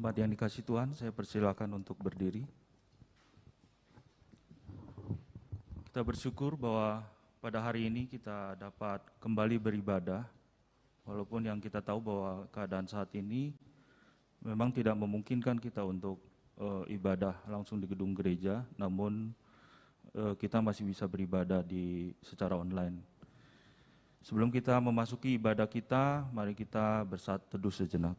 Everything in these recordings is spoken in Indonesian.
Jemaat yang dikasihi Tuhan, saya persilakan untuk berdiri. Kita bersyukur bahwa pada hari ini kita dapat kembali beribadah, walaupun yang kita tahu bahwa keadaan saat ini memang tidak memungkinkan kita untuk ibadah langsung di gedung gereja, namun kita masih bisa beribadah secara online. Sebelum kita memasuki ibadah kita, mari kita bersatu teduh sejenak.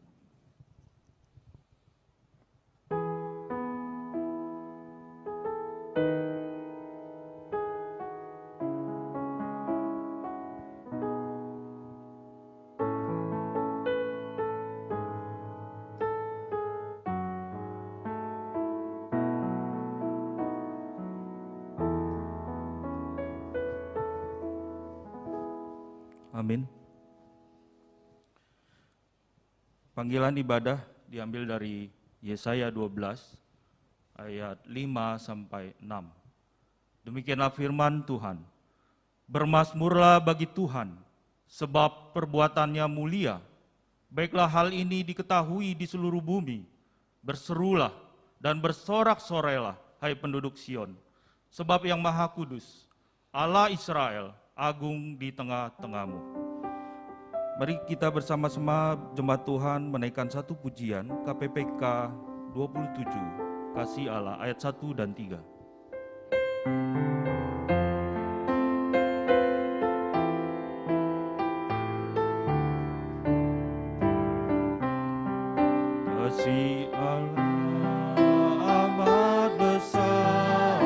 Amin. Panggilan ibadah diambil dari Yesaya 12 ayat 5 sampai 6. Demikianlah firman Tuhan. Bermazmurlah bagi Tuhan, sebab perbuatannya mulia. Baiklah hal ini diketahui di seluruh bumi. Berserulah dan bersorak-sorailah, hai penduduk Sion. Sebab yang Maha Kudus, Allah Israel, agung di tengah-tengahmu. Mari kita bersama-sama jemaat Tuhan menaikkan satu pujian KPPK 27, Kasih Allah ayat 1 dan 3. Kasih Allah amat besar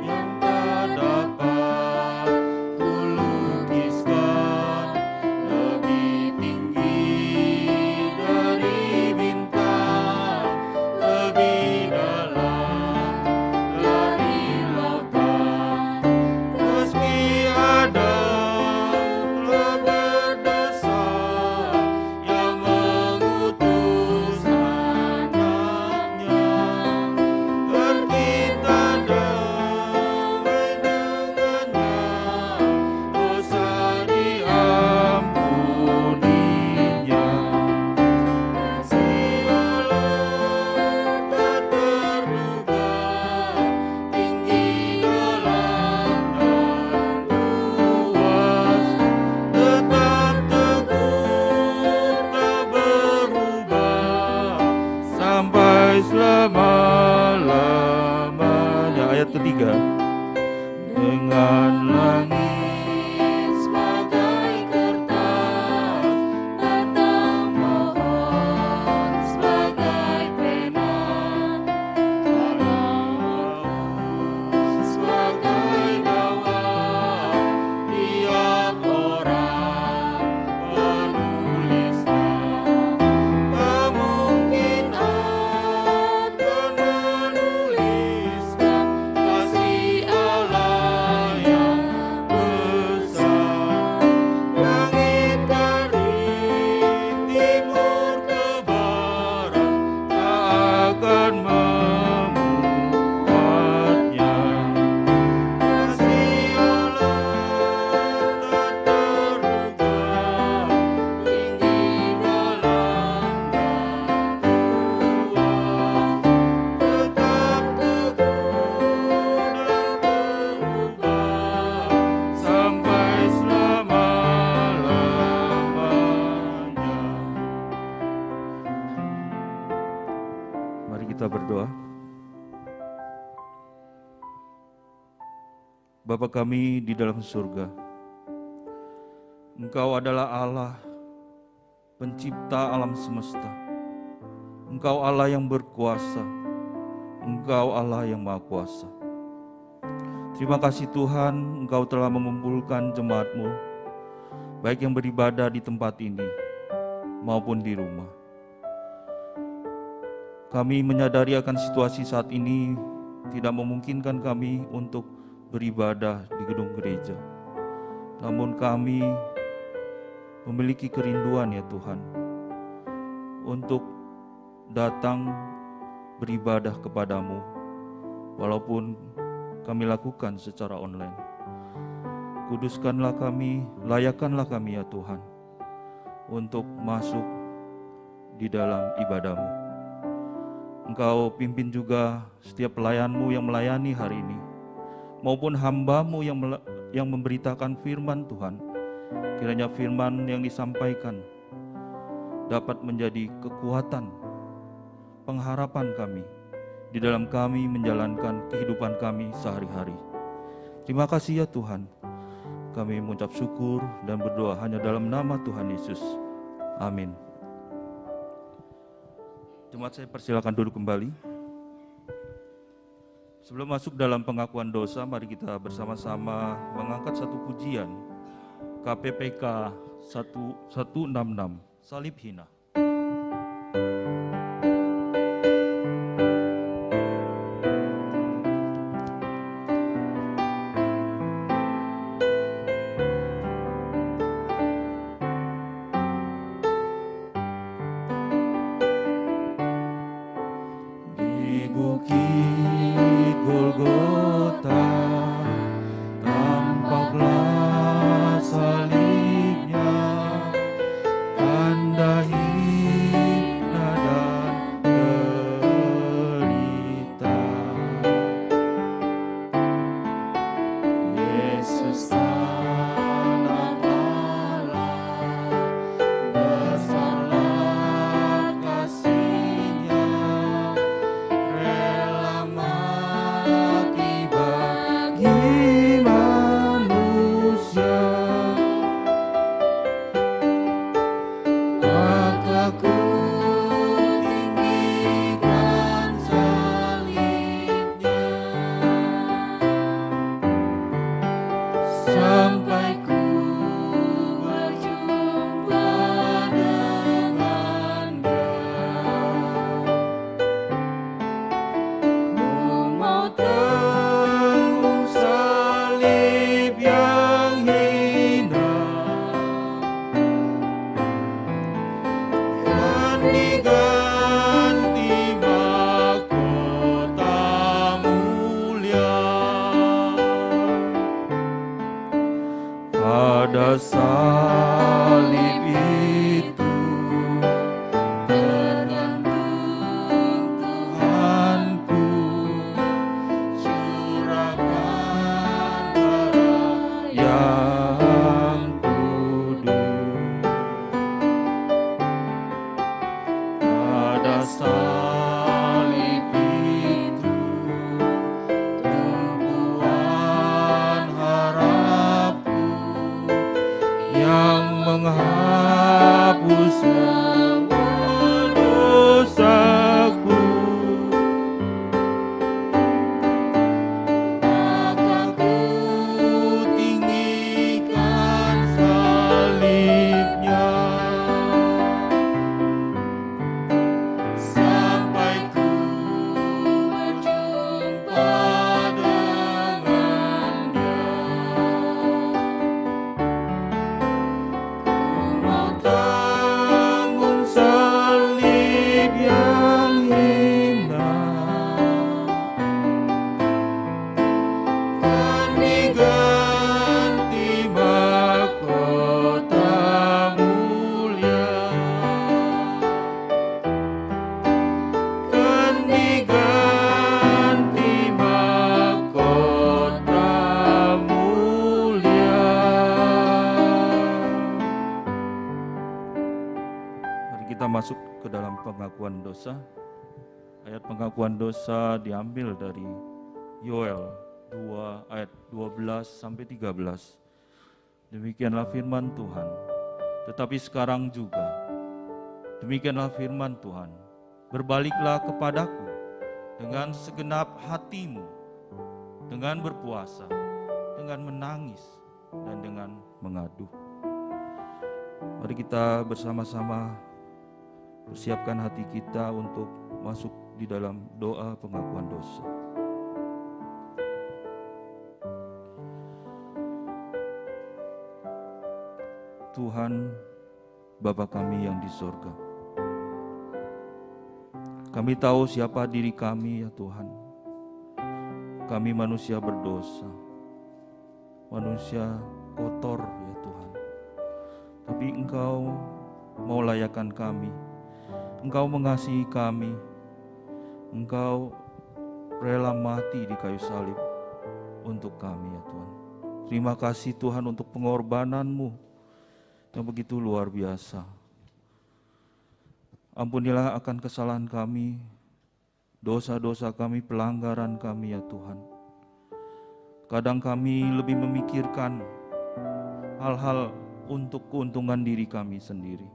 yang tak dapat kulukiskan, lebih tinggi dari bintang, lebih dalam dari lautan. Meski ada telah berdasar yang mengutus anaknya, agar kita damai dengannya, dosa diampuninya. Kasih Allah tak terduga, tinggi dalam dan luas, tetap teguh tak berubah sampai selama-lamanya. Ayat ketiga. Dengan langit sebagai kertas, batang pohon sebagai pena, tanah laut sebagai bawah, tiap orang penulisnya tak mungkin akan menuliskan kasih Allah yang besar. Langit dari timur ke barat tak akan memupatnya. Kasih Allah tak terduga, tinggi dalam dan luas, tetap teguh dan berubah sampai selama-lamanya. Mari kita berdoa. Bapa kami di dalam surga, Engkau adalah Allah, pencipta alam semesta. Engkau Allah yang berkuasa. Engkau Allah yang maha kuasa. Terima kasih Tuhan, Engkau telah mengumpulkan jemaat-Mu, baik yang beribadah di tempat ini maupun di rumah. Kami menyadari akan situasi saat ini tidak memungkinkan kami untuk beribadah di gedung gereja. Namun kami memiliki kerinduan ya Tuhan, untuk datang beribadah kepadamu, walaupun kami lakukan secara online. Kuduskanlah kami, layakkanlah kami ya Tuhan, untuk masuk di dalam ibadah-Mu. Engkau pimpin juga setiap pelayan-Mu yang melayani hari ini, maupun hamba-Mu yang memberitakan firman Tuhan. Kiranya firman yang disampaikan dapat menjadi kekuatan, pengharapan kami di dalam kami menjalankan kehidupan kami sehari-hari. Terima kasih ya Tuhan. Kami mengucap syukur dan berdoa hanya dalam nama Tuhan Yesus. Amin. Jemaat, saya persilakan duduk kembali. Sebelum masuk dalam pengakuan dosa, mari kita bersama-sama mengangkat satu pujian KPPK 166, Salib Hina. Masuk ke dalam pengakuan dosa. Ayat pengakuan dosa diambil dari Yoel 2 ayat 12 sampai 13. Demikianlah firman Tuhan. Tetapi sekarang juga demikianlah firman Tuhan. Berbaliklah kepadaku dengan segenap hatimu, dengan berpuasa, dengan menangis, dan dengan mengadu. Mari kita bersama-sama persiapkan hati kita untuk masuk di dalam doa pengakuan dosa. Tuhan, Bapa kami yang di sorga, kami tahu siapa diri kami ya Tuhan. Kami manusia berdosa, manusia kotor ya Tuhan. Tapi Engkau mau layakkan kami, Engkau mengasihi kami, Engkau rela mati di kayu salib untuk kami ya Tuhan. Terima kasih Tuhan untuk pengorbanan-Mu yang begitu luar biasa. Ampunilah akan kesalahan kami, dosa-dosa kami, pelanggaran kami ya Tuhan. Kadang kami lebih memikirkan hal-hal untuk keuntungan diri kami sendiri.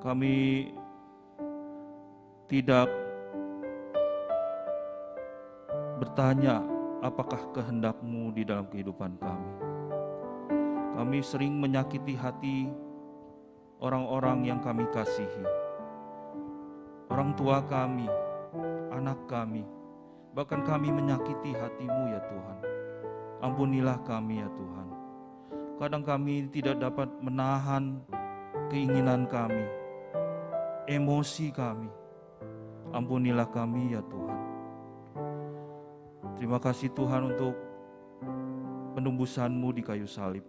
Kami tidak bertanya apakah kehendak-Mu di dalam kehidupan kami. Kami sering menyakiti hati orang-orang yang kami kasihi. Orang tua kami, anak kami, bahkan kami menyakiti hati-Mu ya Tuhan. Ampunilah kami ya Tuhan. Kadang kami tidak dapat menahan keinginan kami, emosi kami. Ampunilah kami ya Tuhan. Terima kasih Tuhan untuk penembusan-Mu di kayu salib,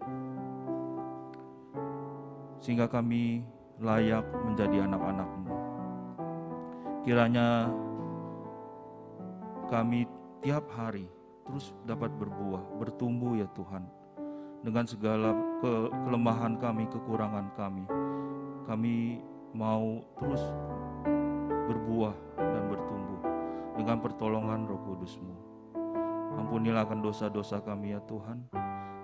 sehingga kami layak menjadi anak-anak-Mu. Kiranya kami tiap hari terus dapat berbuah, bertumbuh ya Tuhan. Dengan segala kelemahan kami, kekurangan kami, kami mau terus berbuah dan bertumbuh dengan pertolongan Roh Kudus-Mu. Ampunilah akan dosa-dosa kami ya Tuhan.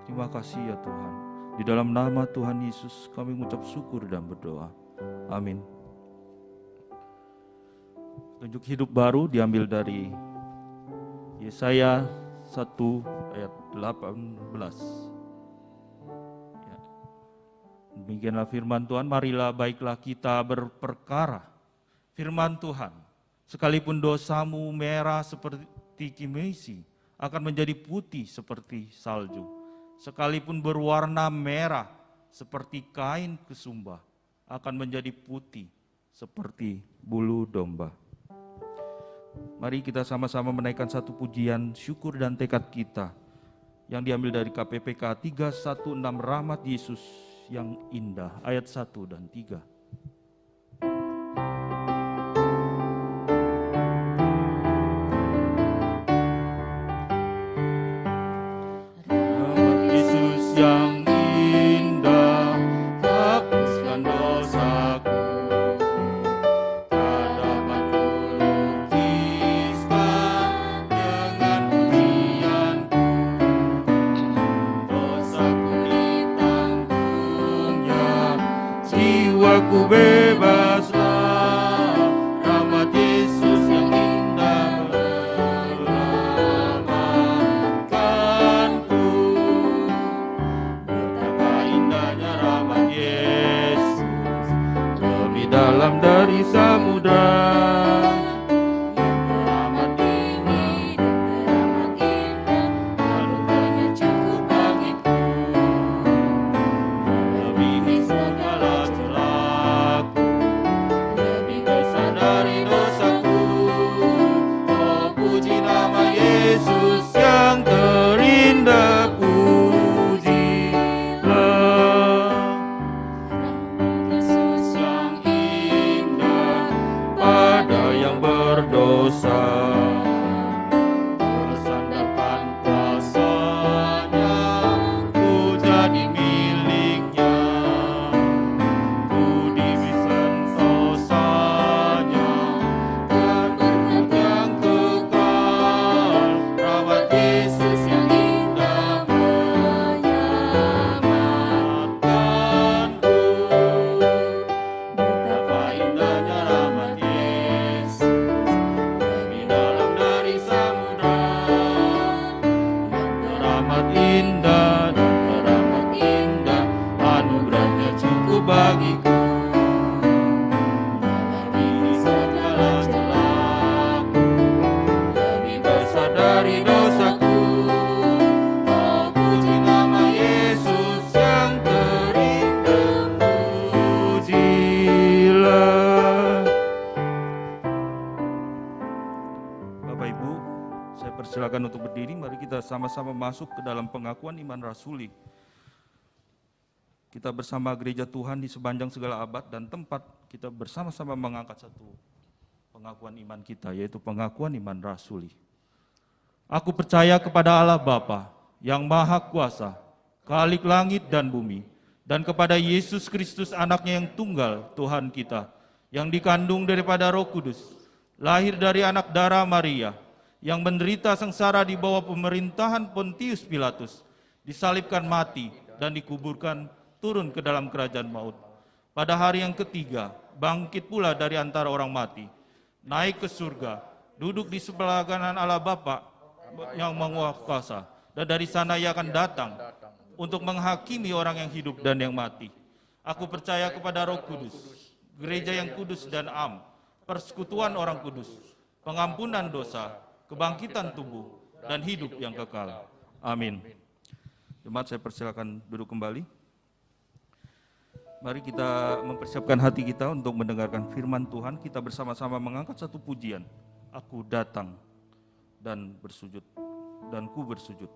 Terima kasih ya Tuhan. Di dalam nama Tuhan Yesus kami mengucap syukur dan berdoa. Amin. Tunjuk hidup baru diambil dari Yesaya 1 ayat 18. Ya. Demikianlah firman Tuhan, marilah baiklah kita berperkara. Firman Tuhan, sekalipun dosamu merah seperti kimisi, akan menjadi putih seperti salju. Sekalipun berwarna merah seperti kain kesumba, akan menjadi putih seperti bulu domba. Mari kita sama-sama menaikkan satu pujian syukur dan tekad kita yang diambil dari KPPK 316, Rahmat Yesus yang indah, ayat 1 dan 3. Yang indah, hapuskan dosaku, tak dapat kulukiskan dengan pujianku. Dosaku ditanggungnya, jiwaku bebaslah. Rahmat Yesus yang indah menyelamatkanku. Lebih dalam dari samudra, rahmat ini, rahmat indah, anugerahnya cukup bagiku, melebihi segala celahku, lebih besar dari dosaku. Oh, puji nama Yesus yang terindah, berdosa, bersandarkan kuasa-Nya, ku jadi miliknya, ku diberikan dosanya, dan berkat yang kekal. Rahmat Yesus yang indah menyelamatkanku. Betapa indahnya rahmat Yesus, indah, anugerahnya cukup bagiku, melebihi segala celahku, lebih besar dari dosaku. Oh, puji nama Yesus yang terindah, pujilah. Bapak Ibu, saya persilakan untuk berdiri. Mari kita sama-sama masuk ke dalam pengakuan iman rasuli. Kita bersama gereja Tuhan di sepanjang segala abad dan tempat, kita bersama-sama mengangkat satu pengakuan iman kita, yaitu pengakuan iman rasuli. Aku percaya kepada Allah Bapa yang Maha Kuasa, Khalik langit dan bumi, dan kepada Yesus Kristus anaknya yang tunggal, Tuhan kita, yang dikandung daripada Roh Kudus, lahir dari anak darah Maria, yang menderita sengsara di bawah pemerintahan Pontius Pilatus, disalibkan mati dan dikuburkan, turun ke dalam kerajaan maut. Pada hari yang ketiga, bangkit pula dari antara orang mati, naik ke surga, duduk di sebelah kanan Allah Bapa yang Maha Kuasa, dan dari sana Ia akan datang untuk menghakimi orang yang hidup dan yang mati. Aku percaya kepada Roh Kudus, gereja yang kudus dan am, persekutuan orang kudus, pengampunan dosa, kebangkitan tubuh, dan hidup yang kekal. Amin. Jemaat, saya persilakan duduk kembali. Mari kita mempersiapkan hati kita untuk mendengarkan firman Tuhan. Kita bersama-sama mengangkat satu pujian. Aku datang dan bersujud, dan ku bersujud.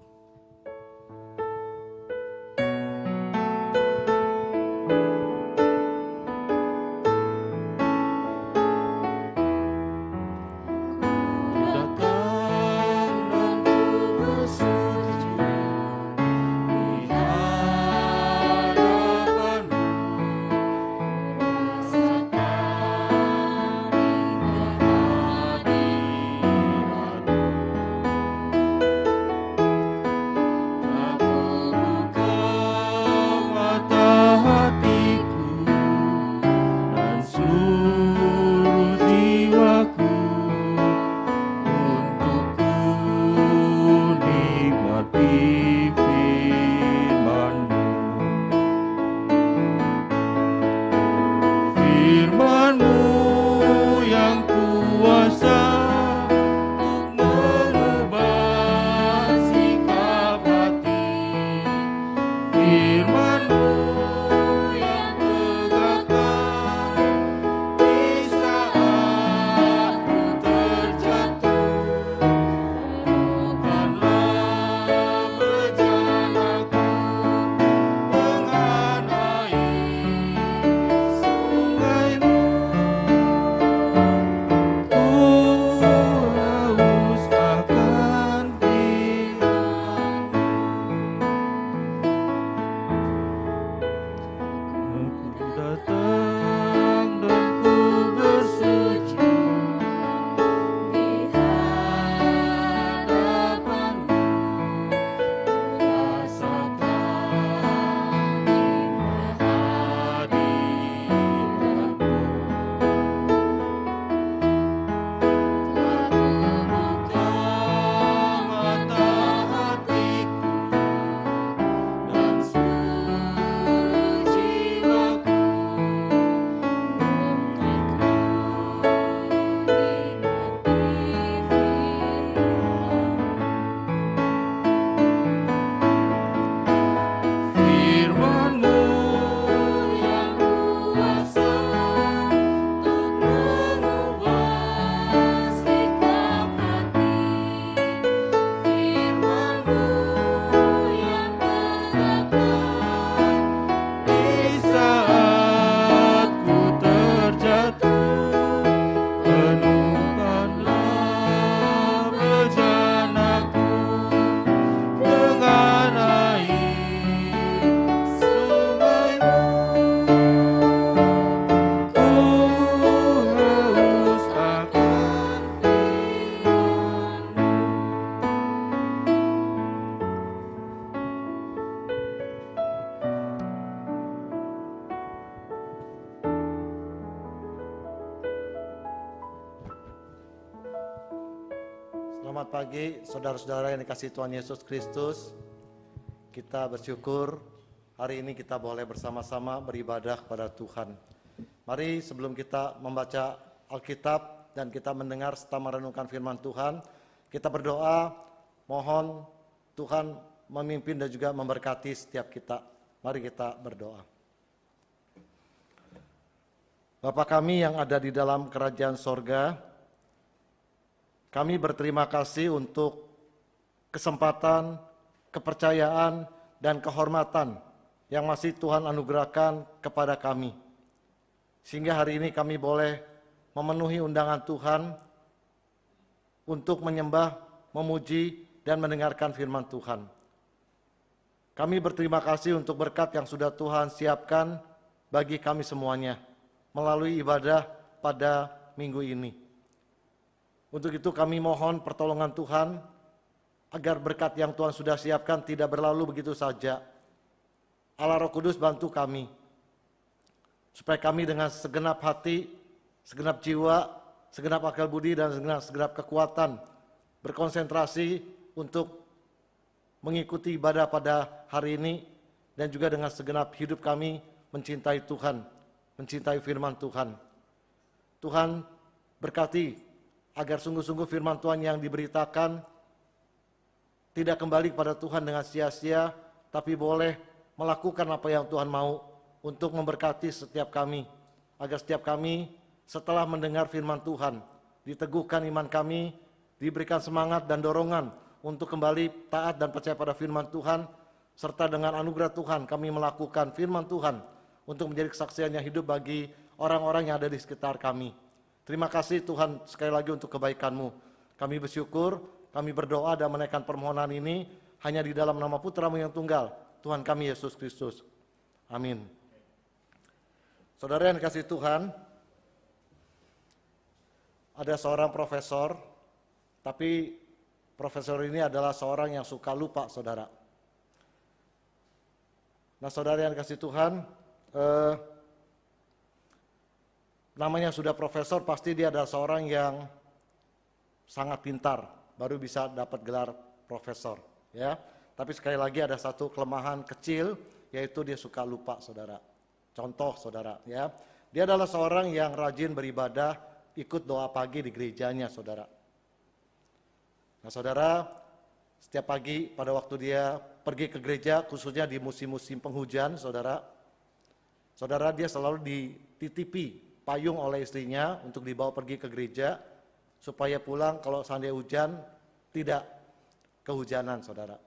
Selamat pagi saudara-saudara yang dikasihi Tuhan Yesus Kristus. Kita bersyukur hari ini kita boleh bersama-sama beribadah kepada Tuhan. Mari sebelum kita membaca Alkitab dan kita mendengar serta merenungkan firman Tuhan, kita berdoa mohon Tuhan memimpin dan juga memberkati setiap kita. Mari kita berdoa. Bapa kami yang ada di dalam kerajaan sorga, kami berterima kasih untuk kesempatan, kepercayaan, dan kehormatan yang masih Tuhan anugerahkan kepada kami. Sehingga hari ini kami boleh memenuhi undangan Tuhan untuk menyembah, memuji, dan mendengarkan firman Tuhan. Kami berterima kasih untuk berkat yang sudah Tuhan siapkan bagi kami semuanya melalui ibadah pada minggu ini. Untuk itu kami mohon pertolongan Tuhan agar berkat yang Tuhan sudah siapkan tidak berlalu begitu saja. Allah Roh Kudus bantu kami, supaya kami dengan segenap hati, segenap jiwa, segenap akal budi, dan segenap kekuatan berkonsentrasi untuk mengikuti ibadah pada hari ini, dan juga dengan segenap hidup kami mencintai Tuhan, mencintai firman Tuhan. Tuhan berkati agar sungguh-sungguh firman Tuhan yang diberitakan tidak kembali kepada Tuhan dengan sia-sia, tapi boleh melakukan apa yang Tuhan mau untuk memberkati setiap kami, agar setiap kami setelah mendengar firman Tuhan, diteguhkan iman kami, diberikan semangat dan dorongan untuk kembali taat dan percaya pada firman Tuhan, serta dengan anugerah Tuhan kami melakukan firman Tuhan untuk menjadi kesaksian yang hidup bagi orang-orang yang ada di sekitar kami. Terima kasih Tuhan sekali lagi untuk kebaikan-Mu. Kami bersyukur, kami berdoa dan menaikkan permohonan ini hanya di dalam nama Putra-Mu yang tunggal, Tuhan kami Yesus Kristus. Amin. Saudara yang dikasihi Tuhan, ada seorang profesor, tapi profesor ini adalah seorang yang suka lupa, saudara. Nah, saudara yang dikasihi Tuhan, namanya sudah profesor, pasti dia adalah seorang yang sangat pintar, baru bisa dapat gelar profesor, ya. Tapi sekali lagi ada satu kelemahan kecil, yaitu dia suka lupa, saudara. Contoh, saudara, ya. Dia adalah seorang yang rajin beribadah, ikut doa pagi di gerejanya, saudara. Nah, saudara, setiap pagi pada waktu dia pergi ke gereja, khususnya di musim-musim penghujan, saudara, dia selalu dititipi payung oleh istrinya untuk dibawa pergi ke gereja, supaya pulang kalau seandainya hujan, tidak kehujanan, saudara.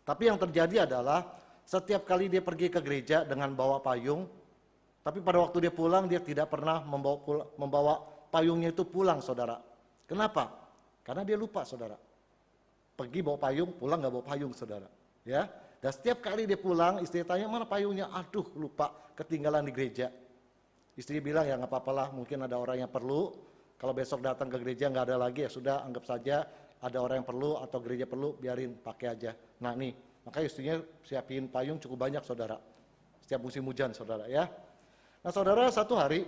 Tapi yang terjadi adalah, setiap kali dia pergi ke gereja dengan bawa payung, tapi pada waktu dia pulang, dia tidak pernah membawa payungnya itu pulang, saudara. Kenapa? Karena dia lupa, saudara. Pergi bawa payung, pulang nggak bawa payung, saudara. Ya, dan setiap kali dia pulang, istri tanya, mana payungnya? Aduh, lupa, ketinggalan di gereja. Istri bilang, ya nggak apa-apalah, mungkin ada orang yang perlu. Kalau besok datang ke gereja nggak ada lagi, ya sudah, anggap saja ada orang yang perlu atau gereja perlu, biarin pakai aja. Nah nih, makanya istrinya siapin payung cukup banyak, saudara. Setiap musim hujan, saudara, ya. Nah, saudara, satu hari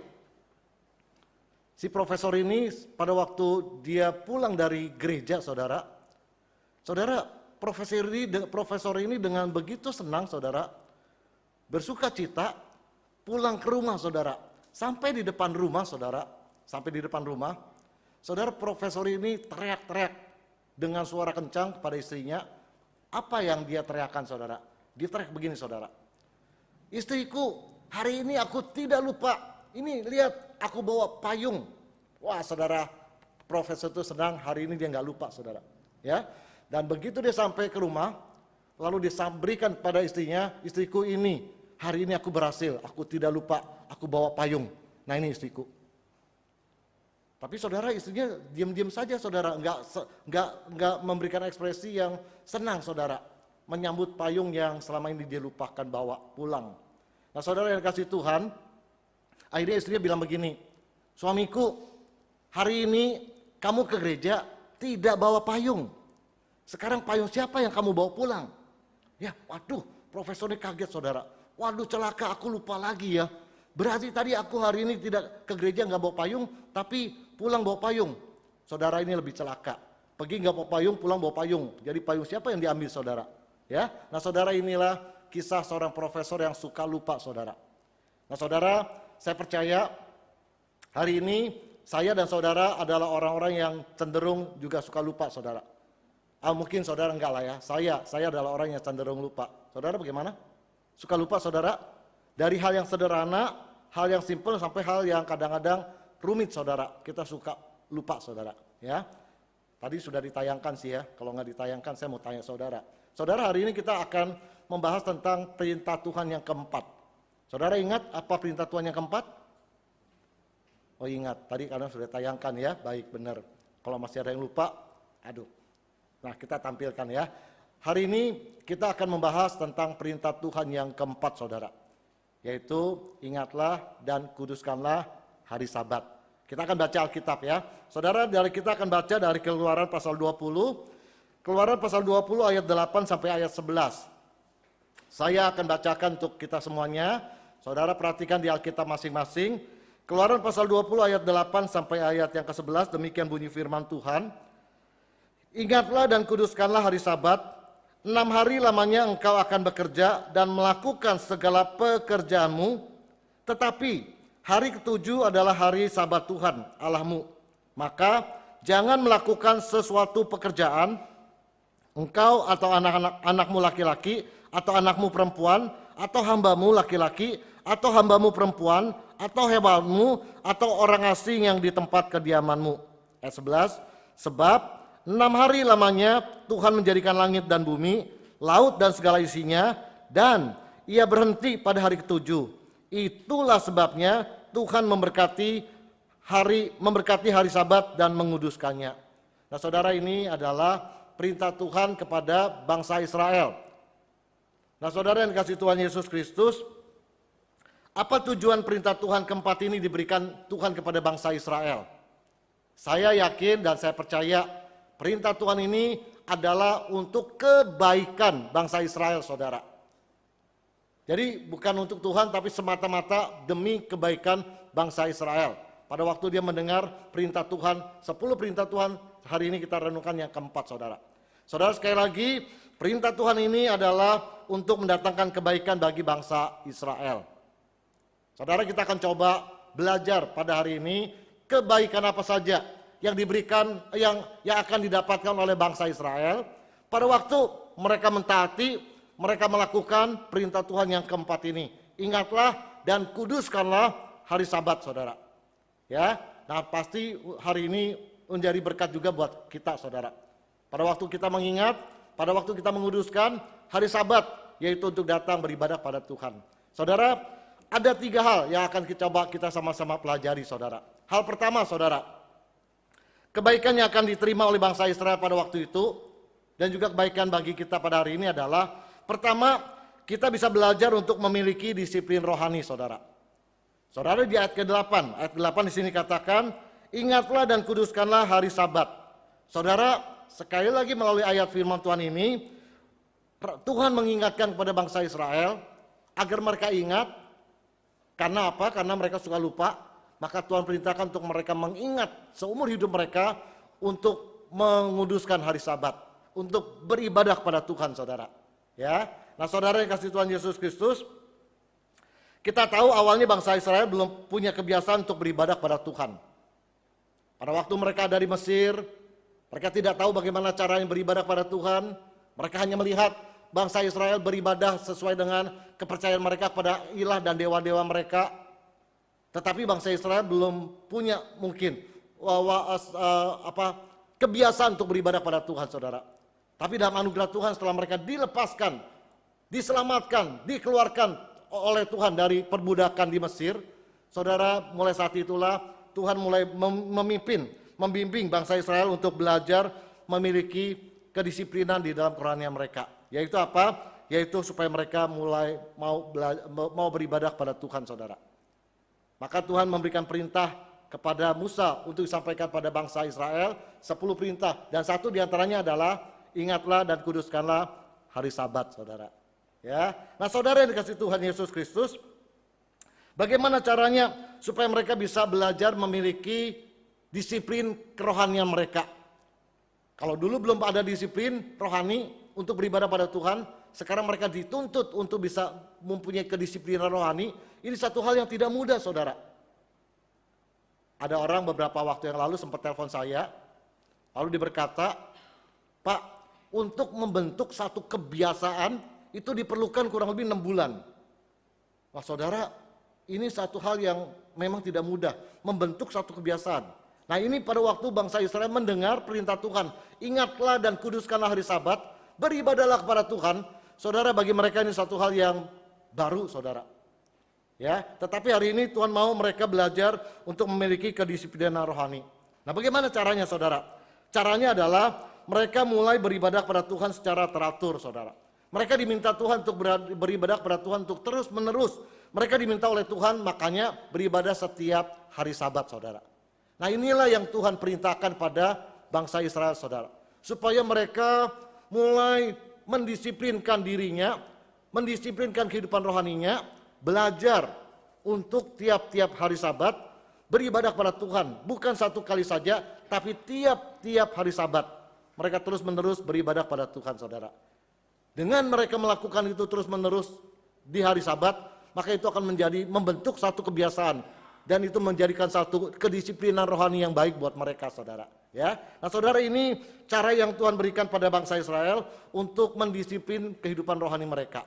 si profesor ini pada waktu dia pulang dari gereja, saudara, profesor ini dengan begitu senang, saudara, bersuka cita pulang ke rumah, saudara. Sampai di depan rumah, saudara, profesor ini teriak-teriak dengan suara kencang kepada istrinya. Apa yang dia teriakkan, saudara? Dia teriak begini, saudara. Istriku, hari ini aku tidak lupa. Ini lihat, aku bawa payung. Wah, saudara, profesor itu senang, hari ini dia nggak lupa, saudara. Ya, dan begitu dia sampai ke rumah, lalu disampaikan pada istrinya, istriku ini, hari ini aku berhasil, aku tidak lupa, aku bawa payung. Nah ini istriku. Tapi saudara, istrinya diam-diam saja, saudara, nggak memberikan ekspresi yang senang, saudara, menyambut payung yang selama ini dia lupakan bawa pulang. Nah, saudara yang kasih Tuhan, akhirnya istrinya bilang begini, suamiku, hari ini kamu ke gereja tidak bawa payung. Sekarang payung siapa yang kamu bawa pulang? Ya, waduh, profesor ini kaget, saudara. Waduh, celaka, aku lupa lagi ya. Berarti tadi aku hari ini tidak ke gereja nggak bawa payung, tapi pulang bawa payung. Saudara, ini lebih celaka. Pergi nggak bawa payung, pulang bawa payung. Jadi payung siapa yang diambil, saudara? Ya, nah saudara, inilah kisah seorang profesor yang suka lupa, saudara. Nah saudara, saya percaya hari ini saya dan saudara adalah orang-orang yang cenderung juga suka lupa, saudara. Mungkin saudara enggak lah ya, saya adalah orang yang cenderung lupa. Saudara bagaimana? Suka lupa, saudara? Dari hal yang sederhana, hal yang simpel, sampai hal yang kadang-kadang rumit, saudara. Kita suka lupa, saudara. Ya, tadi sudah ditayangkan sih ya, kalau nggak ditayangkan saya mau tanya saudara. Saudara, hari ini kita akan membahas tentang perintah Tuhan yang keempat. Saudara ingat apa perintah Tuhan yang keempat? Oh ingat, tadi karena sudah tayangkan ya, baik benar. Kalau masih ada yang lupa, aduh. Nah kita tampilkan ya. Hari ini kita akan membahas tentang perintah Tuhan yang keempat saudara. Yaitu ingatlah dan kuduskanlah hari Sabat. Kita akan baca Alkitab ya. Saudara, kita akan baca dari Keluaran pasal 20. Keluaran pasal 20 ayat 8 sampai ayat 11. Saya akan bacakan untuk kita semuanya. Saudara perhatikan di Alkitab masing-masing. Keluaran pasal 20 ayat 8 sampai ayat yang ke-11. Demikian bunyi firman Tuhan. Ingatlah dan kuduskanlah hari Sabat. 6 hari lamanya engkau akan bekerja dan melakukan segala pekerjaanmu. Tetapi hari ke-7 adalah hari Sabat Tuhan Allahmu. Maka jangan melakukan sesuatu pekerjaan, engkau atau anakmu laki-laki, atau anakmu perempuan, atau hambamu laki-laki, atau hambamu perempuan, atau hewanmu, atau orang asing yang di tempat kediamanmu. Ayat 11, sebab 6 hari lamanya Tuhan menjadikan langit dan bumi, laut dan segala isinya, dan ia berhenti pada hari ke-7. Itulah sebabnya Tuhan memberkati hari Sabat dan menguduskannya. Nah saudara, ini adalah perintah Tuhan kepada bangsa Israel. Nah saudara yang dikasihi Tuhan Yesus Kristus, apa tujuan perintah Tuhan keempat ini diberikan Tuhan kepada bangsa Israel? Saya yakin dan saya percaya perintah Tuhan ini adalah untuk kebaikan bangsa Israel, saudara. Jadi bukan untuk Tuhan, tapi semata-mata demi kebaikan bangsa Israel. Pada waktu dia mendengar perintah Tuhan, 10 perintah Tuhan, hari ini kita renungkan yang keempat, saudara. Saudara, sekali lagi, perintah Tuhan ini adalah untuk mendatangkan kebaikan bagi bangsa Israel. Saudara, kita akan coba belajar pada hari ini kebaikan apa saja yang diberikan, yang akan didapatkan oleh bangsa Israel pada waktu mereka mentaati, mereka melakukan perintah Tuhan yang keempat ini. Ingatlah dan kuduskanlah hari Sabat, saudara. Ya, nah pasti hari ini menjadi berkat juga buat kita, saudara. Pada waktu kita mengingat, pada waktu kita menguduskan hari Sabat, yaitu untuk datang beribadah pada Tuhan. Saudara, ada 3 hal yang akan kita sama-sama pelajari, saudara. Hal pertama, saudara, kebaikan yang akan diterima oleh bangsa Israel pada waktu itu, dan juga kebaikan bagi kita pada hari ini adalah, pertama, kita bisa belajar untuk memiliki disiplin rohani, saudara. Saudara, di ayat ke-8 di sini katakan, ingatlah dan kuduskanlah hari Sabat. Saudara, sekali lagi melalui ayat firman Tuhan ini, Tuhan mengingatkan kepada bangsa Israel agar mereka ingat. Karena apa? Karena mereka suka lupa. Maka Tuhan perintahkan untuk mereka mengingat seumur hidup mereka untuk menguduskan hari Sabat, untuk beribadah kepada Tuhan, saudara. Ya, nah saudara yang kasih Tuhan Yesus Kristus, kita tahu awalnya bangsa Israel belum punya kebiasaan untuk beribadah kepada Tuhan. Pada waktu mereka ada di Mesir, mereka tidak tahu bagaimana caranya beribadah kepada Tuhan. Mereka hanya melihat bangsa Israel beribadah sesuai dengan kepercayaan mereka pada ilah dan dewa-dewa mereka. Tetapi bangsa Israel belum punya mungkin kebiasaan untuk beribadah pada Tuhan, saudara. Tapi dalam anugerah Tuhan, setelah mereka dilepaskan, diselamatkan, dikeluarkan oleh Tuhan dari perbudakan di Mesir, saudara, mulai saat itulah Tuhan mulai membimbing bangsa Israel untuk belajar memiliki kedisiplinan di dalam kerohanian mereka. Yaitu apa? Yaitu supaya mereka mulai mau beribadah kepada Tuhan, saudara. Maka Tuhan memberikan perintah kepada Musa untuk disampaikan pada bangsa Israel, 10 perintah, dan satu diantaranya adalah ingatlah dan kuduskanlah hari Sabat, saudara. Ya, nah saudara yang dikasihi Tuhan Yesus Kristus, bagaimana caranya supaya mereka bisa belajar memiliki disiplin kerohanian mereka? Kalau dulu belum ada disiplin rohani untuk beribadah pada Tuhan, sekarang mereka dituntut untuk bisa mempunyai kedisiplinan rohani. Ini satu hal yang tidak mudah, saudara. Ada orang beberapa waktu yang lalu sempat telepon saya, lalu dia berkata, Pak, untuk membentuk satu kebiasaan itu diperlukan kurang lebih 6 bulan. Wah saudara, ini satu hal yang memang tidak mudah, membentuk satu kebiasaan. Nah ini pada waktu bangsa Israel mendengar perintah Tuhan, ingatlah dan kuduskanlah hari Sabat, beribadahlah kepada Tuhan. Saudara, bagi mereka ini satu hal yang baru, saudara. Ya, tetapi hari ini Tuhan mau mereka belajar untuk memiliki kedisiplinan rohani. Nah, bagaimana caranya, saudara? Caranya adalah mereka mulai beribadah kepada Tuhan secara teratur, saudara. Mereka diminta Tuhan untuk beribadah kepada Tuhan untuk terus menerus. Mereka diminta oleh Tuhan, makanya beribadah setiap hari Sabat, saudara. Nah, inilah yang Tuhan perintahkan pada bangsa Israel, saudara. Supaya mereka mulai mendisiplinkan dirinya, mendisiplinkan kehidupan rohaninya, belajar untuk tiap-tiap hari Sabat beribadah kepada Tuhan. Bukan satu kali saja, tapi tiap-tiap hari Sabat. Mereka terus-menerus beribadah kepada Tuhan, saudara. Dengan mereka melakukan itu terus-menerus di hari Sabat, maka itu akan membentuk satu kebiasaan. Dan itu menjadikan satu kedisiplinan rohani yang baik buat mereka, saudara. Ya, nah saudara, ini cara yang Tuhan berikan pada bangsa Israel untuk mendisiplin kehidupan rohani mereka.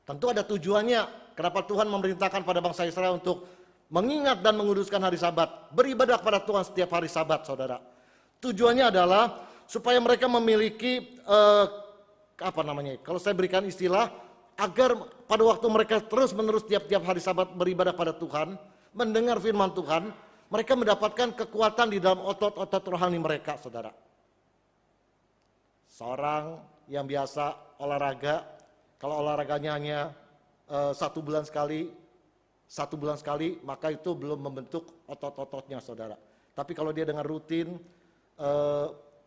Tentu ada tujuannya, kenapa Tuhan memerintahkan pada bangsa Israel untuk mengingat dan menguduskan hari Sabat, beribadah kepada Tuhan setiap hari Sabat, saudara. Tujuannya adalah supaya mereka memiliki kalau saya berikan istilah, agar pada waktu mereka terus-menerus tiap-tiap hari Sabat beribadah pada Tuhan, mendengar firman Tuhan, mereka mendapatkan kekuatan di dalam otot-otot rohani mereka, saudara. Seorang yang biasa olahraga, kalau olahraganya hanya 1 bulan sekali, maka itu belum membentuk otot-ototnya, saudara. Tapi kalau dia dengan rutin,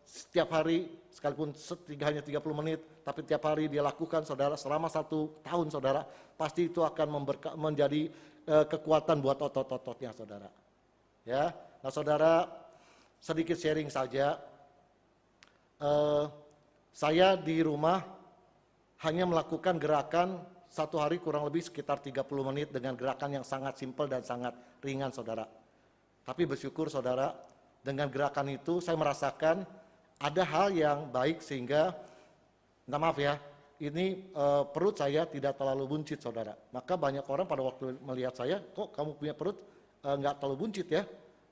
setiap hari, sekalipun hanya 30 menit, tapi tiap hari dia lakukan, saudara, selama 1 tahun, saudara, pasti itu akan menjadi kekuatan buat otot-ototnya, saudara. Ya, nah saudara, sedikit sharing saja. Saya di rumah hanya melakukan gerakan 1 hari kurang lebih sekitar 30 menit dengan gerakan yang sangat simpel dan sangat ringan, saudara. Tapi bersyukur, saudara, dengan gerakan itu saya merasakan ada hal yang baik sehingga, perut saya tidak terlalu buncit, saudara. Maka banyak orang pada waktu melihat saya, kok kamu punya perut nggak terlalu buncit ya?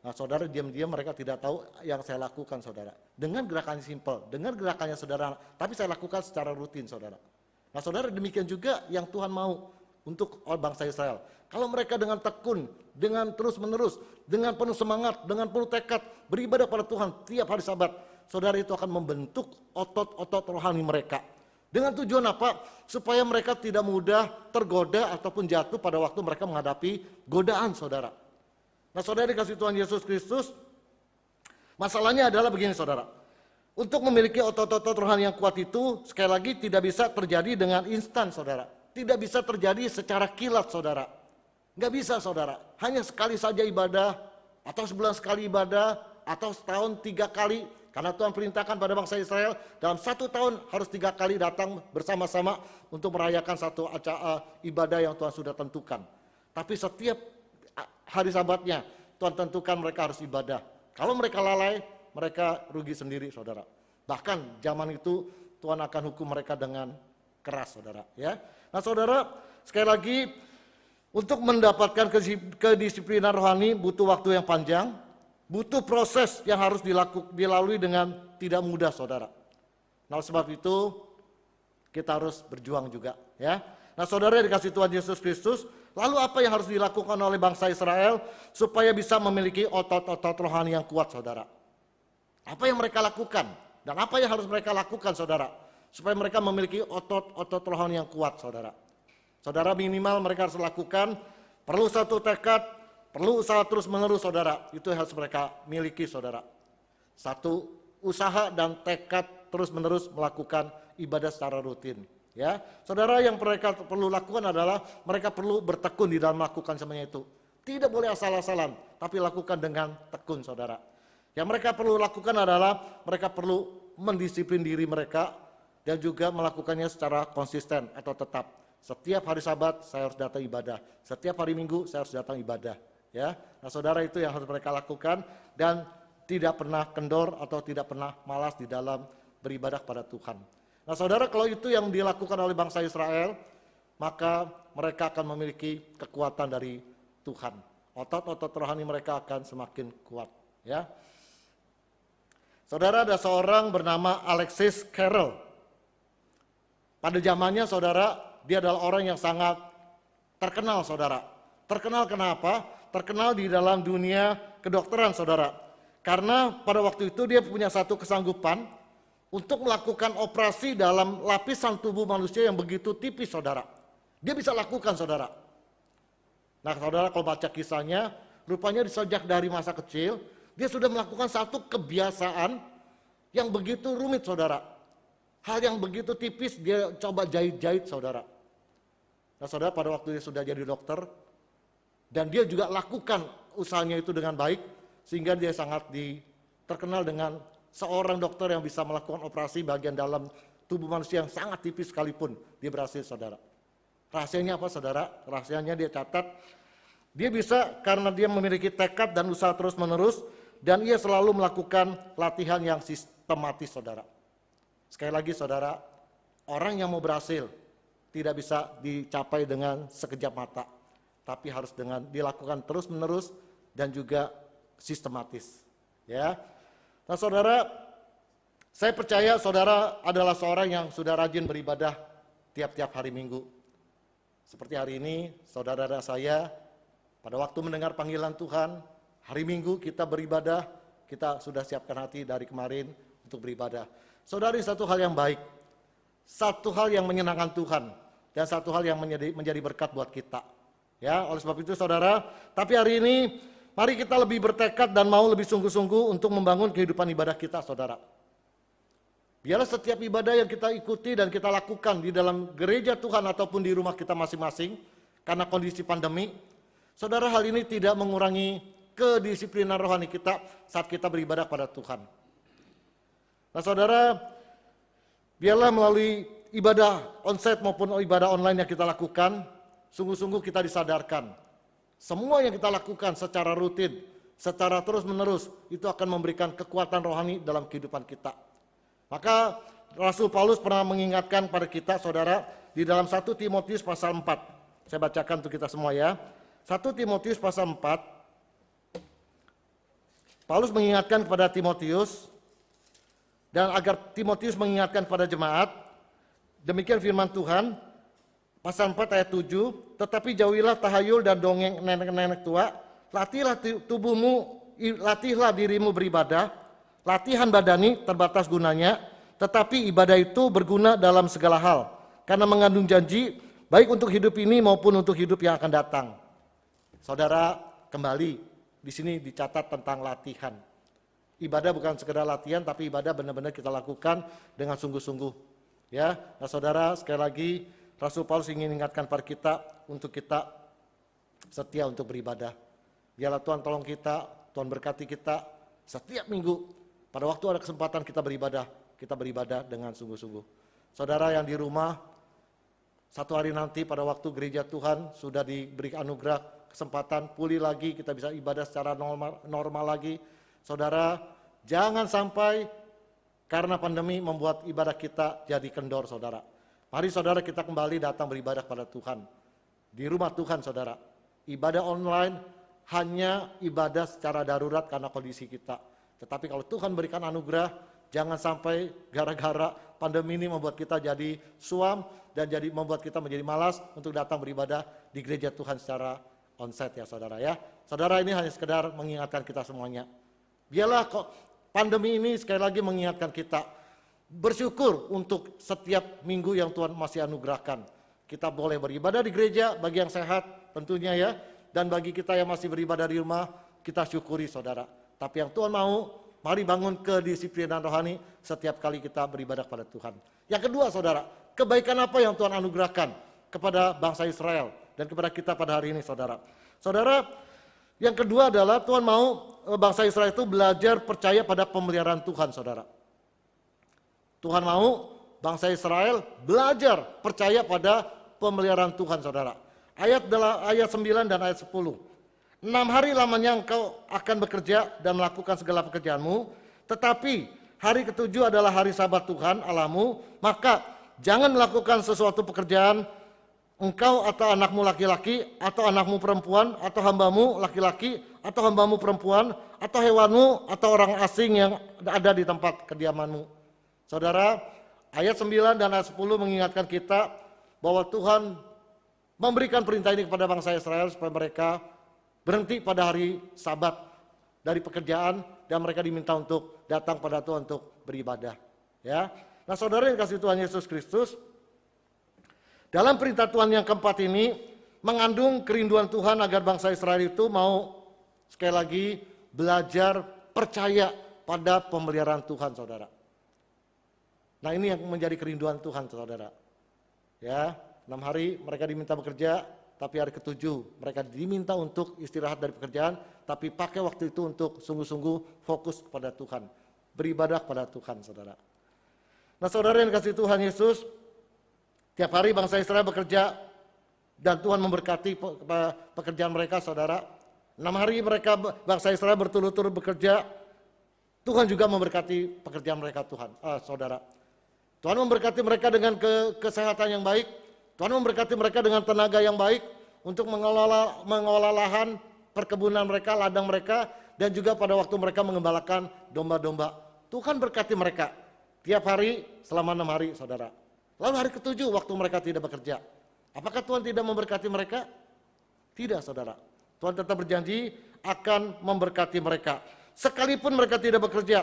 Nah, saudara, diam-diam mereka tidak tahu yang saya lakukan, saudara. Dengan gerakannya simpel, dengan gerakannya sederhana, tapi saya lakukan secara rutin, saudara. Nah, saudara, demikian juga yang Tuhan mau untuk bangsa Israel. Kalau mereka dengan tekun, dengan terus-menerus, dengan penuh semangat, dengan penuh tekad, beribadah pada Tuhan tiap hari Sabat, saudara, itu akan membentuk otot-otot rohani mereka. Dengan tujuan apa? Supaya mereka tidak mudah tergoda ataupun jatuh pada waktu mereka menghadapi godaan, saudara. Nah, saudara dikasih Tuhan Yesus Kristus, masalahnya adalah begini, saudara. Untuk memiliki otot-otot rohani yang kuat itu, sekali lagi tidak bisa terjadi dengan instan, saudara. Tidak bisa terjadi secara kilat, saudara. Nggak bisa, saudara. Hanya sekali saja ibadah, atau sebulan sekali ibadah, atau setahun 3 kali. Karena Tuhan perintahkan pada bangsa Israel, dalam 1 tahun harus 3 kali datang bersama-sama untuk merayakan satu acara ibadah yang Tuhan sudah tentukan. Tapi setiap hari Sabatnya, Tuhan tentukan mereka harus ibadah. Kalau mereka lalai, mereka rugi sendiri, saudara. Bahkan zaman itu Tuhan akan hukum mereka dengan keras, saudara. Ya, nah saudara, sekali lagi, untuk mendapatkan kedisiplinan rohani butuh waktu yang panjang, butuh proses yang harus dilalui dengan tidak mudah, saudara. Nah, sebab itu kita harus berjuang juga, ya. Nah, saudara dikasih Tuhan Yesus Kristus, lalu apa yang harus dilakukan oleh bangsa Israel supaya bisa memiliki otot-otot rohani yang kuat, saudara? Apa yang mereka lakukan dan apa yang harus mereka lakukan, saudara, supaya mereka memiliki otot-otot rohani yang kuat, saudara? Saudara, minimal mereka harus lakukan, perlu satu tekad, perlu usaha terus-menerus, saudara. Itu yang harus mereka miliki, saudara. Satu, usaha dan tekad terus-menerus melakukan ibadah secara rutin. Ya, saudara, yang mereka perlu lakukan adalah mereka perlu bertekun di dalam melakukan semuanya itu. Tidak boleh asal-asalan, tapi lakukan dengan tekun, saudara. Yang mereka perlu lakukan adalah mereka perlu mendisiplin diri mereka dan juga melakukannya secara konsisten atau tetap. Setiap hari Sabat saya harus datang ibadah, setiap hari Minggu saya harus datang ibadah. Ya, nah saudara, itu yang harus mereka lakukan dan tidak pernah kendor atau tidak pernah malas di dalam beribadah pada Tuhan. Nah saudara, kalau itu yang dilakukan oleh bangsa Israel, maka mereka akan memiliki kekuatan dari Tuhan. Otot-otot rohani mereka akan semakin kuat. Ya, saudara, ada seorang bernama Alexis Carrel. Pada zamannya, saudara, dia adalah orang yang sangat terkenal saudara. Terkenal kenapa? Terkenal di dalam dunia kedokteran saudara. Karena pada waktu itu dia punya satu kesanggupan untuk melakukan operasi dalam lapisan tubuh manusia yang begitu tipis saudara. Dia bisa lakukan saudara. Nah saudara kalau baca kisahnya, rupanya sejak dari masa kecil, dia sudah melakukan satu kebiasaan yang begitu rumit saudara. Hal yang begitu tipis dia coba jahit-jahit saudara. Nah saudara pada waktu dia sudah jadi dokter, dan dia juga lakukan usahanya itu dengan baik, sehingga dia sangat terkenal dengan seorang dokter yang bisa melakukan operasi bagian dalam tubuh manusia yang sangat tipis sekalipun, dia berhasil saudara. Rahasianya apa saudara? Rahasianya dia catat, dia bisa karena dia memiliki tekad dan usaha terus menerus, dan ia selalu melakukan latihan yang sistematis saudara. Sekali lagi saudara, orang yang mau berhasil tidak bisa dicapai dengan sekejap mata, tapi harus dengan dilakukan terus menerus dan juga sistematis. Ya, nah saudara, saya percaya saudara adalah seorang yang sudah rajin beribadah tiap-tiap hari Minggu. Seperti hari ini, saudara dan saya pada waktu mendengar panggilan Tuhan, hari Minggu kita beribadah, kita sudah siapkan hati dari kemarin untuk beribadah. Saudari, satu hal yang baik, satu hal yang menyenangkan Tuhan, dan satu hal yang menjadi berkat buat kita. Ya, oleh sebab itu saudara, tapi hari ini mari kita lebih bertekad dan mau lebih sungguh-sungguh untuk membangun kehidupan ibadah kita saudara. Biarlah setiap ibadah yang kita ikuti dan kita lakukan di dalam gereja Tuhan ataupun di rumah kita masing-masing, karena kondisi pandemi, saudara, hal ini tidak mengurangi kedisiplinan rohani kita saat kita beribadah pada Tuhan. Nah saudara, biarlah melalui ibadah onsite maupun ibadah online yang kita lakukan, sungguh-sungguh kita disadarkan. Semua yang kita lakukan secara rutin, secara terus-menerus, itu akan memberikan kekuatan rohani dalam kehidupan kita. Maka Rasul Paulus pernah mengingatkan pada kita saudara di dalam 1 Timotius pasal 4. Saya bacakan untuk kita semua ya. 1 Timotius pasal 4. Paulus mengingatkan kepada Timotius, dan agar Timotius mengingatkan kepada jemaat, demikian firman Tuhan, pasal 4 ayat 7, tetapi jauhilah tahayul dan dongeng nenek-nenek tua, latihlah tubuhmu, latihlah dirimu beribadah. Latihan badani terbatas gunanya, tetapi ibadah itu berguna dalam segala hal, karena mengandung janji, baik untuk hidup ini maupun untuk hidup yang akan datang. Saudara, kembali, di sini dicatat tentang latihan. Ibadah bukan sekedar latihan, tapi ibadah benar-benar kita lakukan dengan sungguh-sungguh. Ya, nah saudara, sekali lagi, Rasul Paulus ingin ingatkan pada kita, untuk kita setia untuk beribadah. Biarlah Tuhan tolong kita, Tuhan berkati kita, setiap minggu, pada waktu ada kesempatan kita beribadah dengan sungguh-sungguh. Saudara yang di rumah, satu hari nanti pada waktu gereja Tuhan sudah diberi anugerah kesempatan pulih lagi, kita bisa ibadah secara normal lagi. Saudara, jangan sampai karena pandemi membuat ibadah kita jadi kendor saudara. Mari saudara kita kembali datang beribadah pada Tuhan. Di rumah Tuhan saudara. Ibadah online hanya ibadah secara darurat karena kondisi kita. Tetapi kalau Tuhan berikan anugerah, jangan sampai gara-gara pandemi ini membuat kita jadi suam dan jadi membuat kita menjadi malas untuk datang beribadah di gereja Tuhan secara onsite ya saudara ya. Saudara, ini hanya sekedar mengingatkan kita semuanya. Biarlah kok pandemi ini sekali lagi mengingatkan kita bersyukur untuk setiap minggu yang Tuhan masih anugerahkan. Kita boleh beribadah di gereja bagi yang sehat tentunya ya, dan bagi kita yang masih beribadah di rumah, kita syukuri saudara. Tapi yang Tuhan mau, mari bangun kedisiplinan rohani setiap kali kita beribadah pada Tuhan. Yang kedua saudara, kebaikan apa yang Tuhan anugerahkan kepada bangsa Israel dan kepada kita pada hari ini saudara. Saudara, yang kedua adalah Tuhan mau bangsa Israel itu belajar percaya pada pemeliharaan Tuhan saudara. Tuhan mau bangsa Israel belajar percaya pada pemeliharaan Tuhan saudara. Ayat 9 dan ayat 10. 6 hari lamanya engkau akan bekerja dan melakukan segala pekerjaanmu, tetapi hari ketujuh adalah hari sabat Tuhan Allahmu, maka jangan melakukan sesuatu pekerjaan engkau atau anakmu laki-laki, atau anakmu perempuan, atau hambamu laki-laki, atau hambamu perempuan, atau hewanmu, atau orang asing yang ada di tempat kediamanmu. Saudara, ayat 9 dan ayat 10 mengingatkan kita bahwa Tuhan memberikan perintah ini kepada bangsa Israel supaya mereka berhenti pada hari Sabat dari pekerjaan dan mereka diminta untuk datang pada Tuhan untuk beribadah. Ya, nah saudara yang kasih Tuhan Yesus Kristus, dalam perintah Tuhan yang keempat ini mengandung kerinduan Tuhan agar bangsa Israel itu mau sekali lagi belajar percaya pada pemeliharaan Tuhan, saudara. Nah ini yang menjadi kerinduan Tuhan, saudara. Ya, 6 hari mereka diminta bekerja, tapi hari ke-7 mereka diminta untuk istirahat dari pekerjaan, tapi pakai waktu itu untuk sungguh-sungguh fokus kepada Tuhan, beribadah kepada Tuhan, saudara. Nah saudara yang kasih Tuhan Yesus, tiap hari bangsa Israel bekerja dan Tuhan memberkati pekerjaan mereka, saudara. 6 hari mereka bangsa Israel berturut-turut bekerja, Tuhan juga memberkati pekerjaan mereka, Tuhan, saudara. Tuhan memberkati mereka dengan kesehatan yang baik. Tuhan memberkati mereka dengan tenaga yang baik untuk mengelola lahan, perkebunan mereka, ladang mereka, dan juga pada waktu mereka mengembalakan domba-domba. Tuhan berkati mereka tiap hari selama 6 hari, saudara. Lalu hari ke-7 waktu mereka tidak bekerja. Apakah Tuhan tidak memberkati mereka? Tidak, saudara. Tuhan tetap berjanji akan memberkati mereka. Sekalipun mereka tidak bekerja,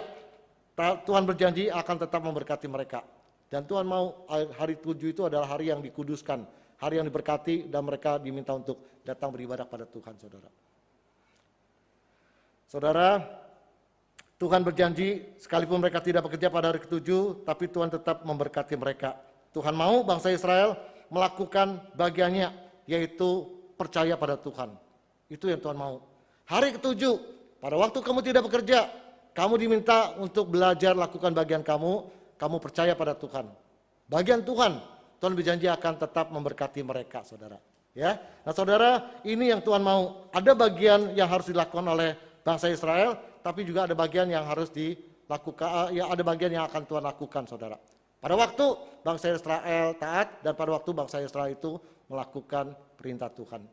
Tuhan berjanji akan tetap memberkati mereka. Dan Tuhan mau hari 7 itu adalah hari yang dikuduskan, hari yang diberkati dan mereka diminta untuk datang beribadah pada Tuhan, saudara. Saudara, Tuhan berjanji sekalipun mereka tidak bekerja pada hari ke-7, tapi Tuhan tetap memberkati mereka. Tuhan mau bangsa Israel melakukan bagiannya, yaitu percaya pada Tuhan. Itu yang Tuhan mau. Hari ke-7, pada waktu kamu tidak bekerja, kamu diminta untuk belajar lakukan bagian kamu percaya pada Tuhan. Bagian Tuhan berjanji akan tetap memberkati mereka, saudara. Ya, nah saudara, ini yang Tuhan mau. Ada bagian yang harus dilakukan oleh bangsa Israel, tapi juga ada bagian yang harus dilakukan, ya ada bagian yang akan Tuhan lakukan, saudara. Pada waktu bangsa Israel taat dan pada waktu bangsa Israel itu melakukan perintah Tuhan.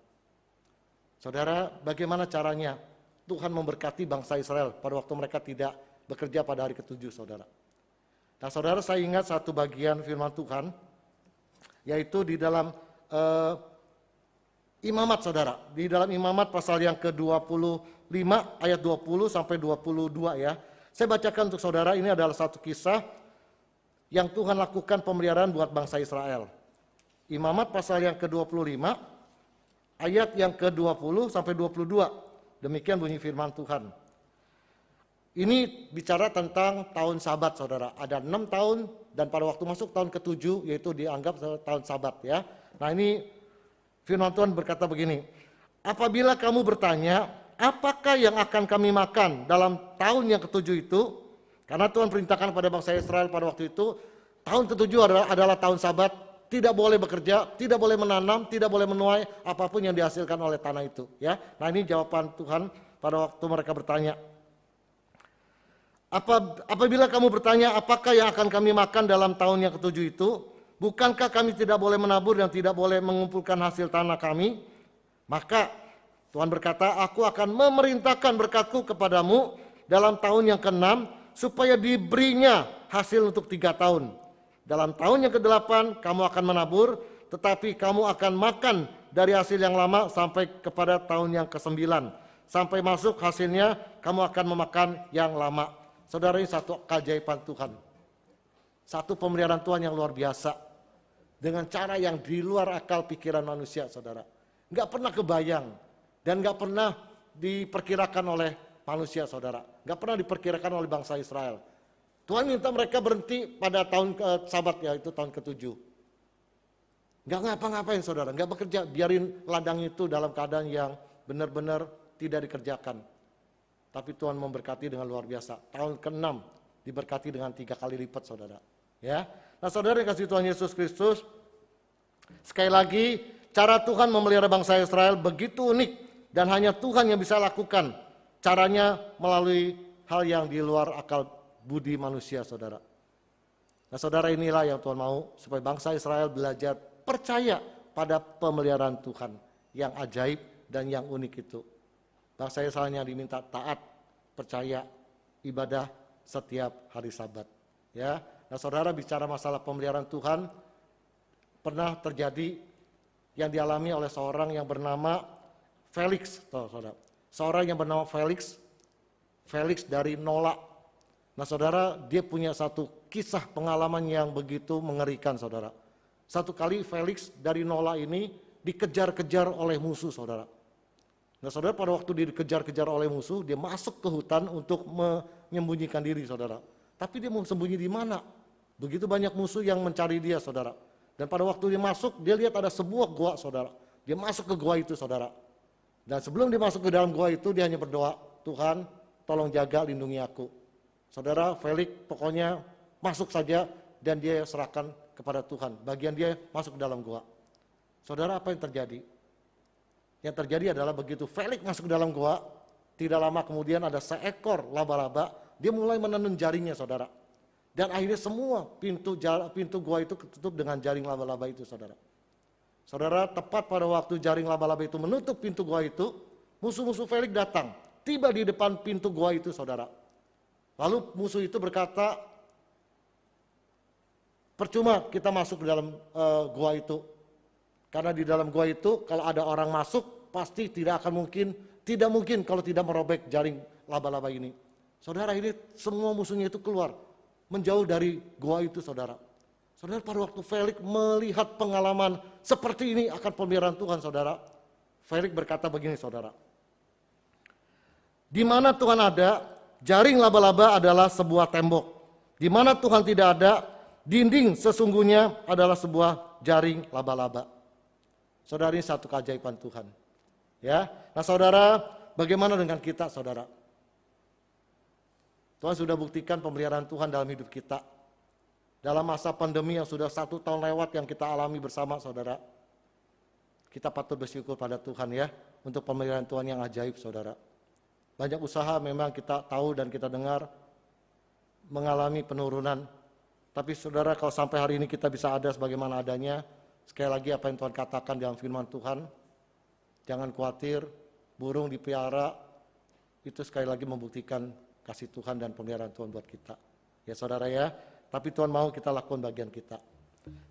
Saudara, bagaimana caranya Tuhan memberkati bangsa Israel pada waktu mereka tidak bekerja pada hari ke-7, saudara? Nah saudara, saya ingat satu bagian firman Tuhan, yaitu di dalam Imamat, saudara. Di dalam Imamat pasal yang ke-25 ayat 20 sampai 22 ya. Saya bacakan untuk saudara, ini adalah satu kisah yang Tuhan lakukan pemeliharaan buat bangsa Israel. Imamat pasal yang ke-25 ayat yang ke-20 sampai 22. Demikian bunyi firman Tuhan. Ini bicara tentang tahun Sabat, saudara. Ada 6 tahun dan pada waktu masuk tahun ke-7 yaitu dianggap tahun Sabat ya. Nah ini firman Tuhan berkata begini. Apabila kamu bertanya, apakah yang akan kami makan dalam tahun yang ke-7 itu? Karena Tuhan perintahkan pada bangsa Israel pada waktu itu, tahun ke-7 adalah tahun Sabat, tidak boleh bekerja, tidak boleh menanam, tidak boleh menuai apapun yang dihasilkan oleh tanah itu ya. Nah ini jawaban Tuhan pada waktu mereka bertanya. Apabila kamu bertanya apakah yang akan kami makan dalam tahun yang ke-7 itu, bukankah kami tidak boleh menabur dan tidak boleh mengumpulkan hasil tanah kami? Maka Tuhan berkata, aku akan memerintahkan berkatku kepadamu dalam tahun yang ke-6 supaya diberinya hasil untuk 3 tahun. Dalam tahun yang ke-8 kamu akan menabur, tetapi kamu akan makan dari hasil yang lama sampai kepada tahun yang ke-9. Sampai masuk hasilnya kamu akan memakan yang lama. Saudara, ini satu keajaiban Tuhan. Satu pemeliharaan Tuhan yang luar biasa. Dengan cara yang di luar akal pikiran manusia, saudara. Nggak pernah kebayang. Dan nggak pernah diperkirakan oleh manusia, saudara. Nggak pernah diperkirakan oleh bangsa Israel. Tuhan minta mereka berhenti pada tahun Sabat, yaitu tahun ke-7. Nggak ngapa-ngapain, saudara. Nggak bekerja. Biarin ladang itu dalam keadaan yang benar-benar tidak dikerjakan. Tapi Tuhan memberkati dengan luar biasa. Tahun ke-6 diberkati dengan 3 kali lipat, saudara. Ya, nah saudara yang kasih Tuhan Yesus Kristus, sekali lagi cara Tuhan memelihara bangsa Israel begitu unik dan hanya Tuhan yang bisa lakukan. Caranya melalui hal yang di luar akal budi manusia, saudara. Nah saudara, inilah yang Tuhan mau supaya bangsa Israel belajar percaya pada pemeliharaan Tuhan yang ajaib dan yang unik itu. Bangsa Israel yang diminta taat, percaya, ibadah setiap hari Sabat. Ya, nah saudara, bicara masalah pemeliharaan Tuhan, pernah terjadi yang dialami oleh seorang yang bernama Felix, saudara. Seorang yang bernama Felix dari Nola. Nah saudara, dia punya satu kisah pengalaman yang begitu mengerikan saudara. Satu kali Felix dari Nola ini dikejar-kejar oleh musuh saudara. Nah saudara, pada waktu dikejar-kejar oleh musuh, dia masuk ke hutan untuk menyembunyikan diri saudara. Tapi dia mau sembunyi di mana? Begitu banyak musuh yang mencari dia saudara. Dan pada waktu dia masuk, dia lihat ada sebuah gua saudara. Dia masuk ke gua itu saudara. Dan sebelum dia masuk ke dalam gua itu, dia hanya berdoa, Tuhan tolong jaga, lindungi aku. Saudara, Felix pokoknya masuk saja dan dia serahkan kepada Tuhan. Bagian dia masuk ke dalam gua. Saudara, apa yang terjadi? Yang terjadi adalah begitu Felix masuk ke dalam gua, tidak lama kemudian ada seekor laba-laba, dia mulai menenun jaringnya saudara. Dan akhirnya semua pintu gua itu tertutup dengan jaring laba-laba itu saudara. Saudara, tepat pada waktu jaring laba-laba itu menutup pintu gua itu, musuh-musuh Felix datang, tiba di depan pintu gua itu saudara. Lalu musuh itu berkata, percuma kita masuk ke dalam gua itu. Karena di dalam gua itu kalau ada orang masuk pasti tidak mungkin kalau tidak merobek jaring laba-laba ini. Saudara, ini semua musuhnya itu keluar, menjauh dari gua itu saudara. Saudara, pada waktu Felix melihat pengalaman seperti ini akan pemeliharaan Tuhan saudara, Felix berkata begini saudara, di mana Tuhan ada, jaring laba-laba adalah sebuah tembok. Di mana Tuhan tidak ada, dinding sesungguhnya adalah sebuah jaring laba-laba. Saudara, ini satu keajaiban Tuhan. Ya, nah saudara, bagaimana dengan kita saudara? Tuhan sudah buktikan pemeliharaan Tuhan dalam hidup kita. Dalam masa pandemi yang sudah 1 tahun lewat yang kita alami bersama saudara. Kita patut bersyukur pada Tuhan ya, untuk pemeliharaan Tuhan yang ajaib saudara. Banyak usaha memang kita tahu dan kita dengar mengalami penurunan. Tapi saudara, kalau sampai hari ini kita bisa ada sebagaimana adanya, sekali lagi apa yang Tuhan katakan dalam firman Tuhan, jangan khawatir, burung dipelihara, itu sekali lagi membuktikan kasih Tuhan dan pemeliharaan Tuhan buat kita. Ya saudara ya, tapi Tuhan mau kita lakukan bagian kita.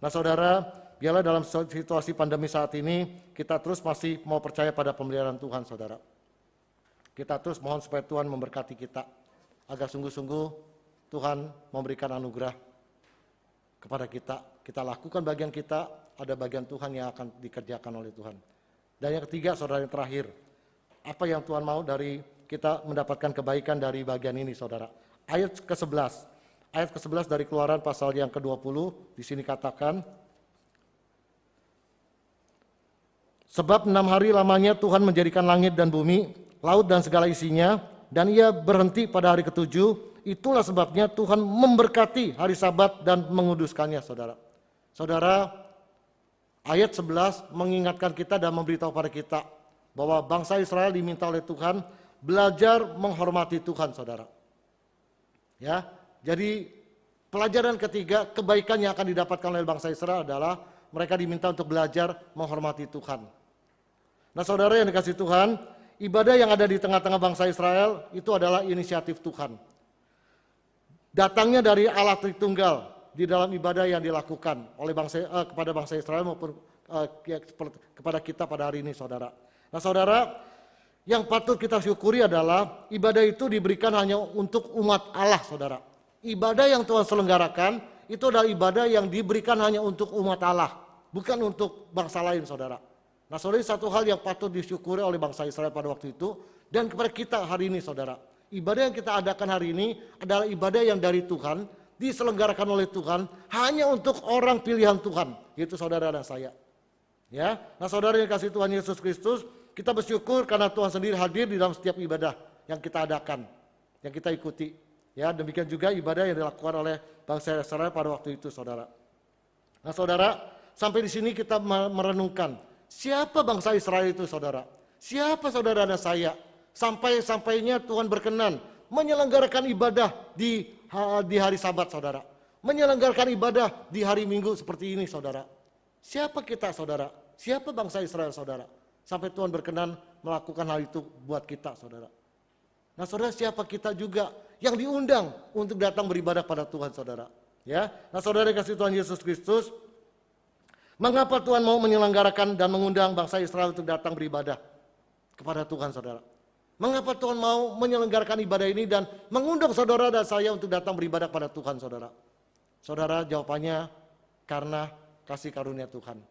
Nah saudara, biarlah dalam situasi pandemi saat ini, kita terus masih mau percaya pada pemeliharaan Tuhan saudara. Kita terus mohon supaya Tuhan memberkati kita, agar sungguh-sungguh Tuhan memberikan anugerah kepada kita. Kita lakukan bagian kita, ada bagian Tuhan yang akan dikerjakan oleh Tuhan. Dan yang ketiga saudara, yang terakhir, apa yang Tuhan mau dari kita mendapatkan kebaikan dari bagian ini saudara. Ayat ke-11. Ayat ke-11 dari Keluaran pasal yang ke-20, di sini katakan, sebab 6 hari lamanya Tuhan menjadikan langit dan bumi, laut dan segala isinya, dan ia berhenti pada hari ke-7, itulah sebabnya Tuhan memberkati hari Sabat dan menguduskannya saudara. Saudara, ayat 11 mengingatkan kita dan memberitahu pada kita bahwa bangsa Israel diminta oleh Tuhan belajar menghormati Tuhan saudara. Ya, jadi pelajaran ketiga kebaikan yang akan didapatkan oleh bangsa Israel adalah mereka diminta untuk belajar menghormati Tuhan. Nah saudara yang dikasihi Tuhan, ibadah yang ada di tengah-tengah bangsa Israel itu adalah inisiatif Tuhan. Datangnya dari Allah Tritunggal di dalam ibadah yang dilakukan oleh kepada bangsa Israel maupun kepada kita pada hari ini saudara. Nah saudara, yang patut kita syukuri adalah ibadah itu diberikan hanya untuk umat Allah saudara. Ibadah yang Tuhan selenggarakan itu adalah ibadah yang diberikan hanya untuk umat Allah, bukan untuk bangsa lain saudara. Nah saudara, satu hal yang patut disyukuri oleh bangsa Israel pada waktu itu dan kepada kita hari ini saudara. Ibadah yang kita adakan hari ini adalah ibadah yang dari Tuhan, diselenggarakan oleh Tuhan hanya untuk orang pilihan Tuhan, yaitu saudara dan saya. Ya, nah saudara yang kasih Tuhan Yesus Kristus, kita bersyukur karena Tuhan sendiri hadir di dalam setiap ibadah yang kita adakan, yang kita ikuti. Ya, demikian juga ibadah yang dilakukan oleh bangsa Israel pada waktu itu, saudara. Nah, saudara, sampai di sini kita merenungkan siapa bangsa Israel itu, saudara. Siapa saudara dan saya? Sampainya Tuhan berkenan menyelenggarakan ibadah di hari Sabat, saudara. Menyelenggarakan ibadah di hari Minggu seperti ini, saudara. Siapa kita, saudara? Siapa bangsa Israel, saudara? Sampai Tuhan berkenan melakukan hal itu buat kita, saudara. Nah, saudara, siapa kita juga yang diundang untuk datang beribadah pada Tuhan, saudara. Ya, nah saudara yang kasih Tuhan Yesus Kristus, Mengapa Tuhan mau menyelenggarakan dan mengundang bangsa Israel untuk datang beribadah kepada Tuhan, saudara? Mengapa Tuhan mau menyelenggarakan ibadah ini dan mengundang saudara dan saya untuk datang beribadah kepada Tuhan, saudara? Saudara, jawabannya karena kasih karunia Tuhan.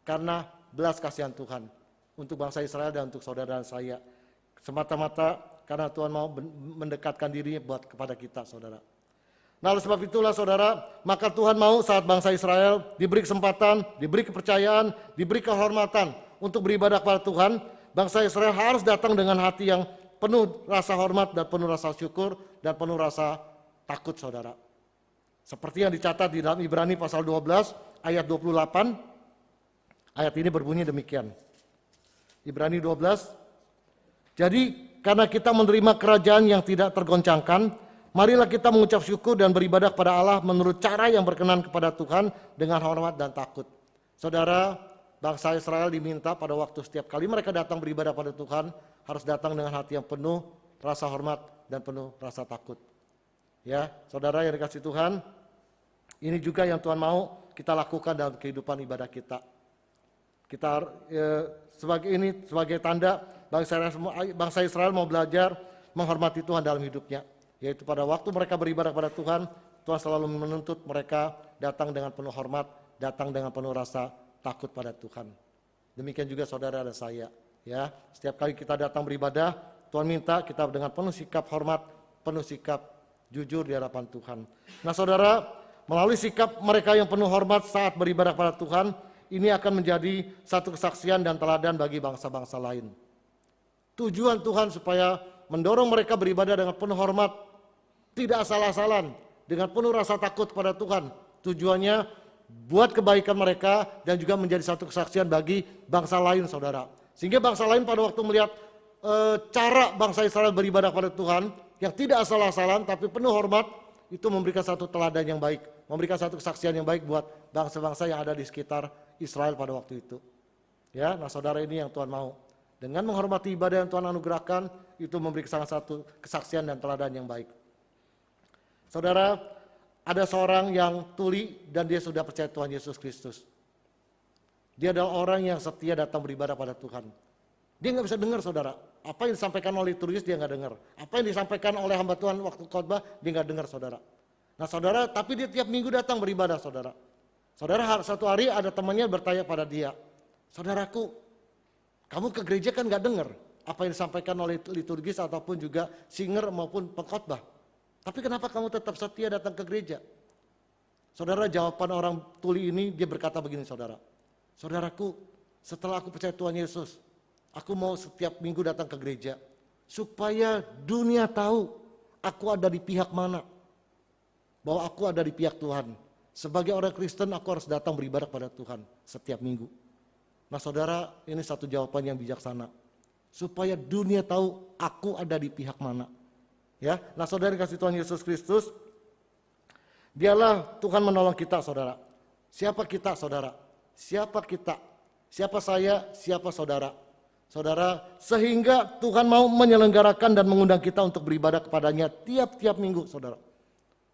Karena belas kasihan Tuhan untuk bangsa Israel dan untuk saudara dan saya. Semata-mata karena Tuhan mau mendekatkan dirinya buat kepada kita, saudara. Nah, oleh sebab itulah saudara, maka Tuhan mau saat bangsa Israel diberi kesempatan, diberi kepercayaan, diberi kehormatan untuk beribadah kepada Tuhan, bangsa Israel harus datang dengan hati yang penuh rasa hormat dan penuh rasa syukur dan penuh rasa takut, saudara. Seperti yang dicatat di dalam Ibrani pasal 12 ayat 28, ayat ini berbunyi demikian. Ibrani 12, jadi karena kita menerima kerajaan yang tidak tergoncangkan, marilah kita mengucap syukur dan beribadah kepada Allah menurut cara yang berkenan kepada Tuhan dengan hormat dan takut. Saudara, bangsa Israel diminta pada waktu setiap kali mereka datang beribadah pada Tuhan, harus datang dengan hati yang penuh rasa hormat dan penuh rasa takut. Ya, saudara yang dikasihi Tuhan, ini juga yang Tuhan mau kita lakukan dalam kehidupan ibadah kita. Kita sebagai tanda bangsa Israel mau belajar menghormati Tuhan dalam hidupnya. Yaitu pada waktu mereka beribadah kepada Tuhan, Tuhan selalu menuntut mereka datang dengan penuh hormat, datang dengan penuh rasa takut pada Tuhan. Demikian juga saudara dan saya. Ya, setiap kali kita datang beribadah, Tuhan minta kita dengan penuh sikap hormat, penuh sikap jujur di hadapan Tuhan. Nah, saudara, melalui sikap mereka yang penuh hormat saat beribadah kepada Tuhan, ini akan menjadi satu kesaksian dan teladan bagi bangsa-bangsa lain. Tujuan Tuhan supaya mendorong mereka beribadah dengan penuh hormat, tidak asal-asalan, dengan penuh rasa takut kepada Tuhan. Tujuannya buat kebaikan mereka dan juga menjadi satu kesaksian bagi bangsa lain, saudara. Sehingga bangsa lain pada waktu melihat cara bangsa Israel beribadah kepada Tuhan yang tidak asal-asalan tapi penuh hormat, itu memberikan satu teladan yang baik, memberikan satu kesaksian yang baik buat bangsa-bangsa yang ada di sekitar Israel pada waktu itu. Ya, nah saudara, ini yang Tuhan mau. Dengan menghormati ibadah yang Tuhan anugerahkan, itu memberikan satu kesaksian dan teladan yang baik. Saudara, ada seorang yang tuli dan dia sudah percaya Tuhan Yesus Kristus. Dia adalah orang yang setia datang beribadah pada Tuhan. Dia nggak bisa dengar, saudara. Apa yang disampaikan oleh liturgis dia nggak dengar. Apa yang disampaikan oleh hamba Tuhan waktu khotbah dia nggak dengar, saudara. Nah saudara, tapi dia tiap minggu datang beribadah, saudara. Saudara, satu hari ada temannya bertanya pada dia, saudaraku, kamu ke gereja kan nggak dengar apa yang disampaikan oleh liturgis ataupun juga singer maupun pengkhotbah. Tapi kenapa kamu tetap setia datang ke gereja? Saudara, jawaban orang tuli ini dia berkata begini, saudara. Saudaraku, setelah aku percaya Tuhan Yesus, aku mau setiap minggu datang ke gereja supaya dunia tahu aku ada di pihak mana. Bahwa aku ada di pihak Tuhan. Sebagai orang Kristen aku harus datang beribadah pada Tuhan setiap minggu. Nah saudara, ini satu jawaban yang bijaksana. Supaya dunia tahu aku ada di pihak mana. Ya, nah saudara kasih Tuhan Yesus Kristus, dialah Tuhan menolong kita, saudara. Siapa kita, saudara? Siapa kita? Siapa saya? Siapa saudara? Saudara, sehingga Tuhan mau menyelenggarakan dan mengundang kita untuk beribadah kepadanya tiap-tiap minggu, saudara.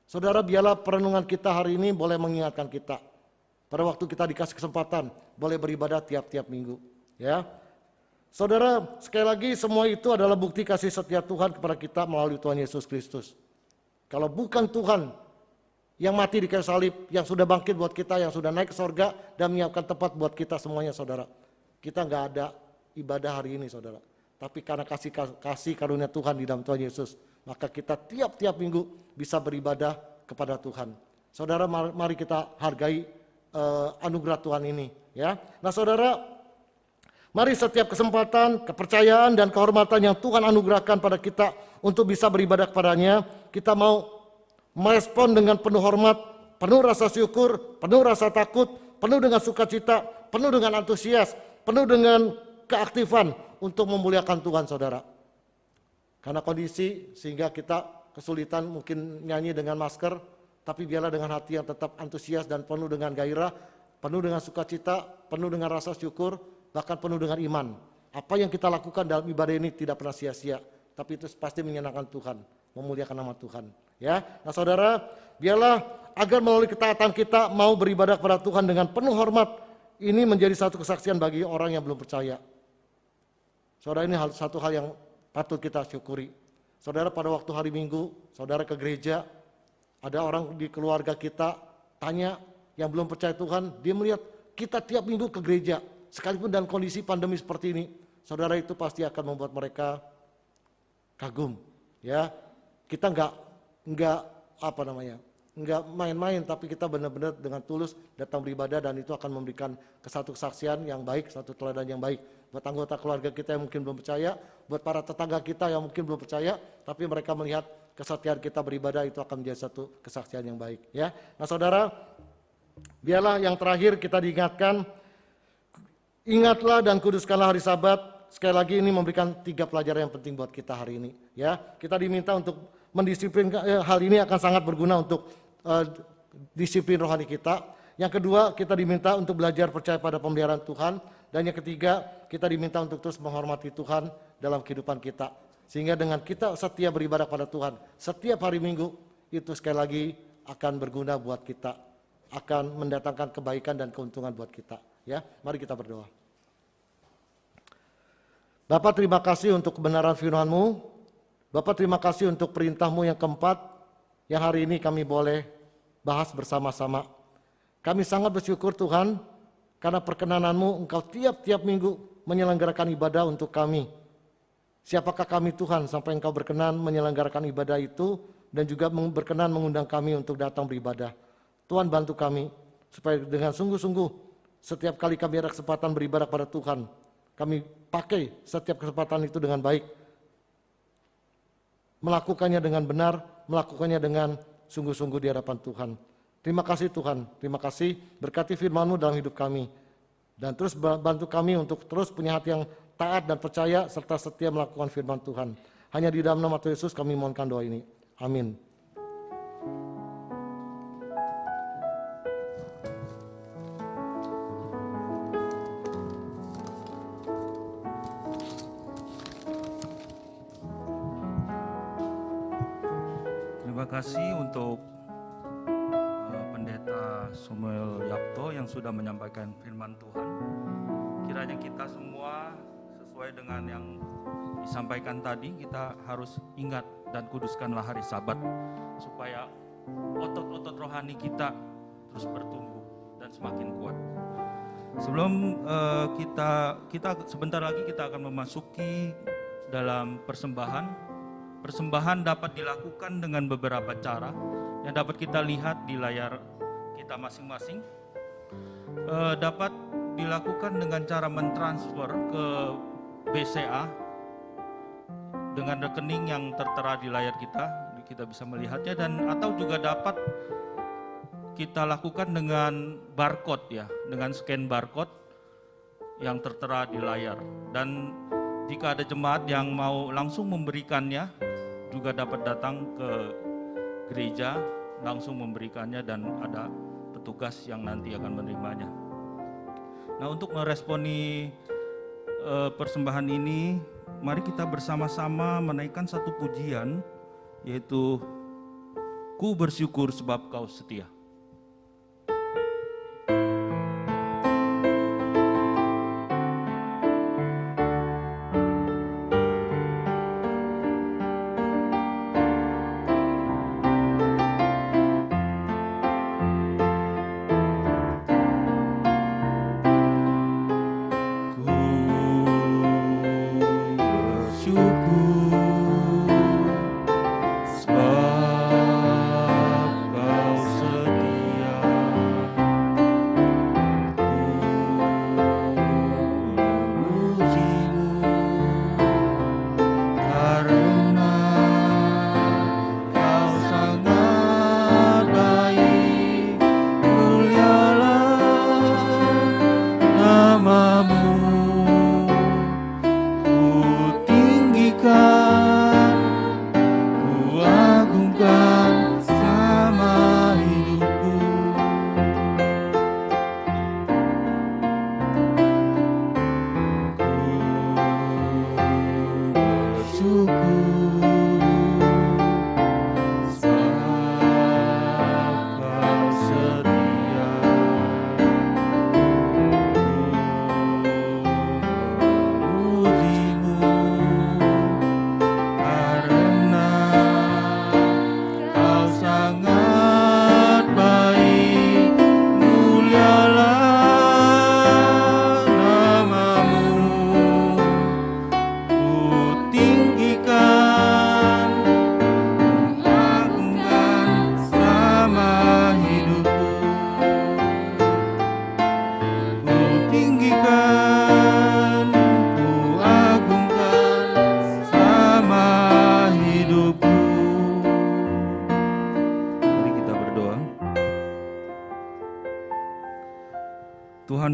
Saudara, biarlah perenungan kita hari ini boleh mengingatkan kita. Pada waktu kita dikasih kesempatan, boleh beribadah tiap-tiap minggu. Ya, saudara, sekali lagi semua itu adalah bukti kasih setia Tuhan kepada kita melalui Tuhan Yesus Kristus. Kalau bukan Tuhan yang mati di kayu salib, yang sudah bangkit buat kita, yang sudah naik ke sorga dan menyiapkan tempat buat kita semuanya, saudara, kita nggak ada ibadah hari ini, saudara. Tapi karena kasih karunia Tuhan di dalam Tuhan Yesus, maka kita tiap-tiap minggu bisa beribadah kepada Tuhan. Saudara, mari kita hargai anugerah Tuhan ini. Ya, nah saudara, mari setiap kesempatan, kepercayaan dan kehormatan yang Tuhan anugerahkan pada kita untuk bisa beribadah kepadanya, kita mau merespon dengan penuh hormat, penuh rasa syukur, penuh rasa takut, penuh dengan sukacita, penuh dengan antusias, penuh dengan keaktifan untuk memuliakan Tuhan, saudara. Karena kondisi sehingga kita kesulitan mungkin nyanyi dengan masker, tapi biarlah dengan hati yang tetap antusias dan penuh dengan gairah, penuh dengan sukacita, penuh dengan rasa syukur, bahkan penuh dengan iman. Apa yang kita lakukan dalam ibadah ini tidak pernah sia-sia, tapi itu pasti menyenangkan Tuhan, memuliakan nama Tuhan. Ya, nah saudara, biarlah agar melalui ketaatan kita mau beribadah kepada Tuhan dengan penuh hormat, ini menjadi satu kesaksian bagi orang yang belum percaya. Saudara, ini satu hal yang patut kita syukuri. Saudara, pada waktu hari Minggu, saudara ke gereja, ada orang di keluarga kita tanya yang belum percaya Tuhan, dia melihat kita tiap minggu ke gereja, sekalipun dalam kondisi pandemi seperti ini. Saudara, itu pasti akan membuat mereka kagum. Ya, kita nggak main-main, tapi kita benar-benar dengan tulus datang beribadah, dan itu akan memberikan satu kesaksian yang baik, satu teladan yang baik buat anggota keluarga kita yang mungkin belum percaya, buat para tetangga kita yang mungkin belum percaya, tapi mereka melihat kesetiaan kita beribadah, itu akan menjadi satu kesaksian yang baik. Ya, nah saudara, biarlah yang terakhir kita diingatkan, ingatlah dan kuduskanlah hari Sabat. Sekali lagi ini memberikan 3 pelajaran yang penting buat kita hari ini. Ya, kita diminta untuk mendisiplinkan, hal ini akan sangat berguna untuk disiplin rohani kita. Yang kedua, kita diminta untuk belajar percaya pada pemeliharaan Tuhan. Dan yang ketiga, kita diminta untuk terus menghormati Tuhan dalam kehidupan kita. Sehingga dengan kita setia beribadah pada Tuhan setiap hari Minggu, itu sekali lagi akan berguna buat kita, akan mendatangkan kebaikan dan keuntungan buat kita. Ya, mari kita berdoa. Bapa, terima kasih untuk kebenaran firman-Mu. Bapa, terima kasih untuk perintah-Mu yang keempat, yang hari ini kami boleh bahas bersama-sama. Kami sangat bersyukur Tuhan, karena perkenanan-Mu Engkau tiap-tiap minggu menyelenggarakan ibadah untuk kami. Siapakah kami Tuhan sampai Engkau berkenan menyelenggarakan ibadah itu, dan juga berkenan mengundang kami untuk datang beribadah. Tuhan, bantu kami, supaya dengan sungguh-sungguh setiap kali kami ada kesempatan beribadah pada Tuhan, kami pakai setiap kesempatan itu dengan baik, melakukannya dengan benar, melakukannya dengan sungguh-sungguh di hadapan Tuhan. Terima kasih Tuhan, terima kasih, berkati firman-Mu dalam hidup kami, dan terus bantu kami untuk terus punya hati yang taat dan percaya, serta setia melakukan firman Tuhan. Hanya di dalam nama Tuhan Yesus kami mohonkan doa ini. Amin. Terima kasih untuk Pendeta Samuel Yapto yang sudah menyampaikan firman Tuhan. Kiranya kita semua sesuai dengan yang disampaikan tadi, kita harus ingat dan kuduskanlah hari Sabat, supaya otot-otot rohani kita terus bertumbuh dan semakin kuat. Sebelum kita sebentar lagi kita akan memasuki dalam persembahan. Persembahan dapat dilakukan dengan beberapa cara yang dapat kita lihat di layar kita masing-masing. Dapat dilakukan dengan cara mentransfer ke BCA dengan rekening yang tertera di layar kita bisa melihatnya, dan atau juga dapat kita lakukan dengan barcode, ya, dengan scan barcode yang tertera di layar. Dan jika ada jemaat yang mau langsung memberikannya, juga dapat datang ke gereja langsung memberikannya, dan ada petugas yang nanti akan menerimanya. Nah, untuk meresponi persembahan ini, mari kita bersama-sama menaikkan satu pujian, yaitu Ku bersyukur sebab Kau setia.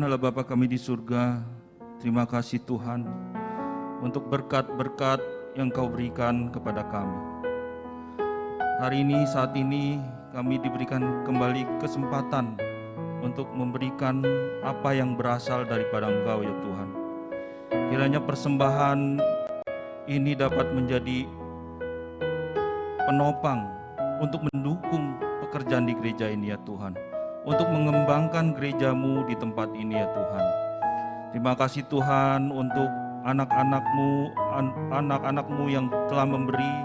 Tuhan Allah Bapa kami di surga, terima kasih Tuhan untuk berkat-berkat yang Kau berikan kepada kami. Hari ini, saat ini kami diberikan kembali kesempatan untuk memberikan apa yang berasal daripada Engkau ya Tuhan. Kiranya persembahan ini dapat menjadi penopang untuk mendukung pekerjaan di gereja ini ya Tuhan, untuk mengembangkan gereja-Mu di tempat ini ya Tuhan. Terima kasih Tuhan untuk anak-anak-Mu yang telah memberi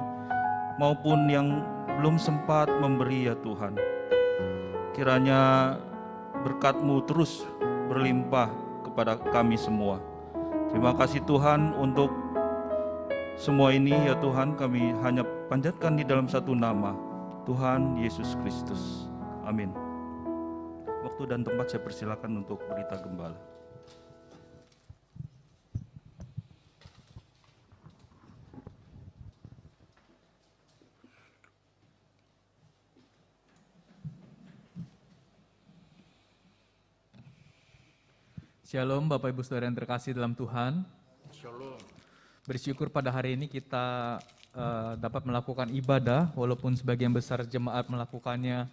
maupun yang belum sempat memberi ya Tuhan. Kiranya berkat-Mu terus berlimpah kepada kami semua. Terima kasih Tuhan untuk semua ini ya Tuhan, kami hanya panjatkan di dalam satu nama, Tuhan Yesus Kristus. Amin. Waktu dan tempat saya persilakan untuk berita gembala. Shalom Bapak Ibu Saudara yang terkasih dalam Tuhan. Shalom. Bersyukur pada hari ini kita dapat melakukan ibadah, walaupun sebagian besar jemaat melakukannya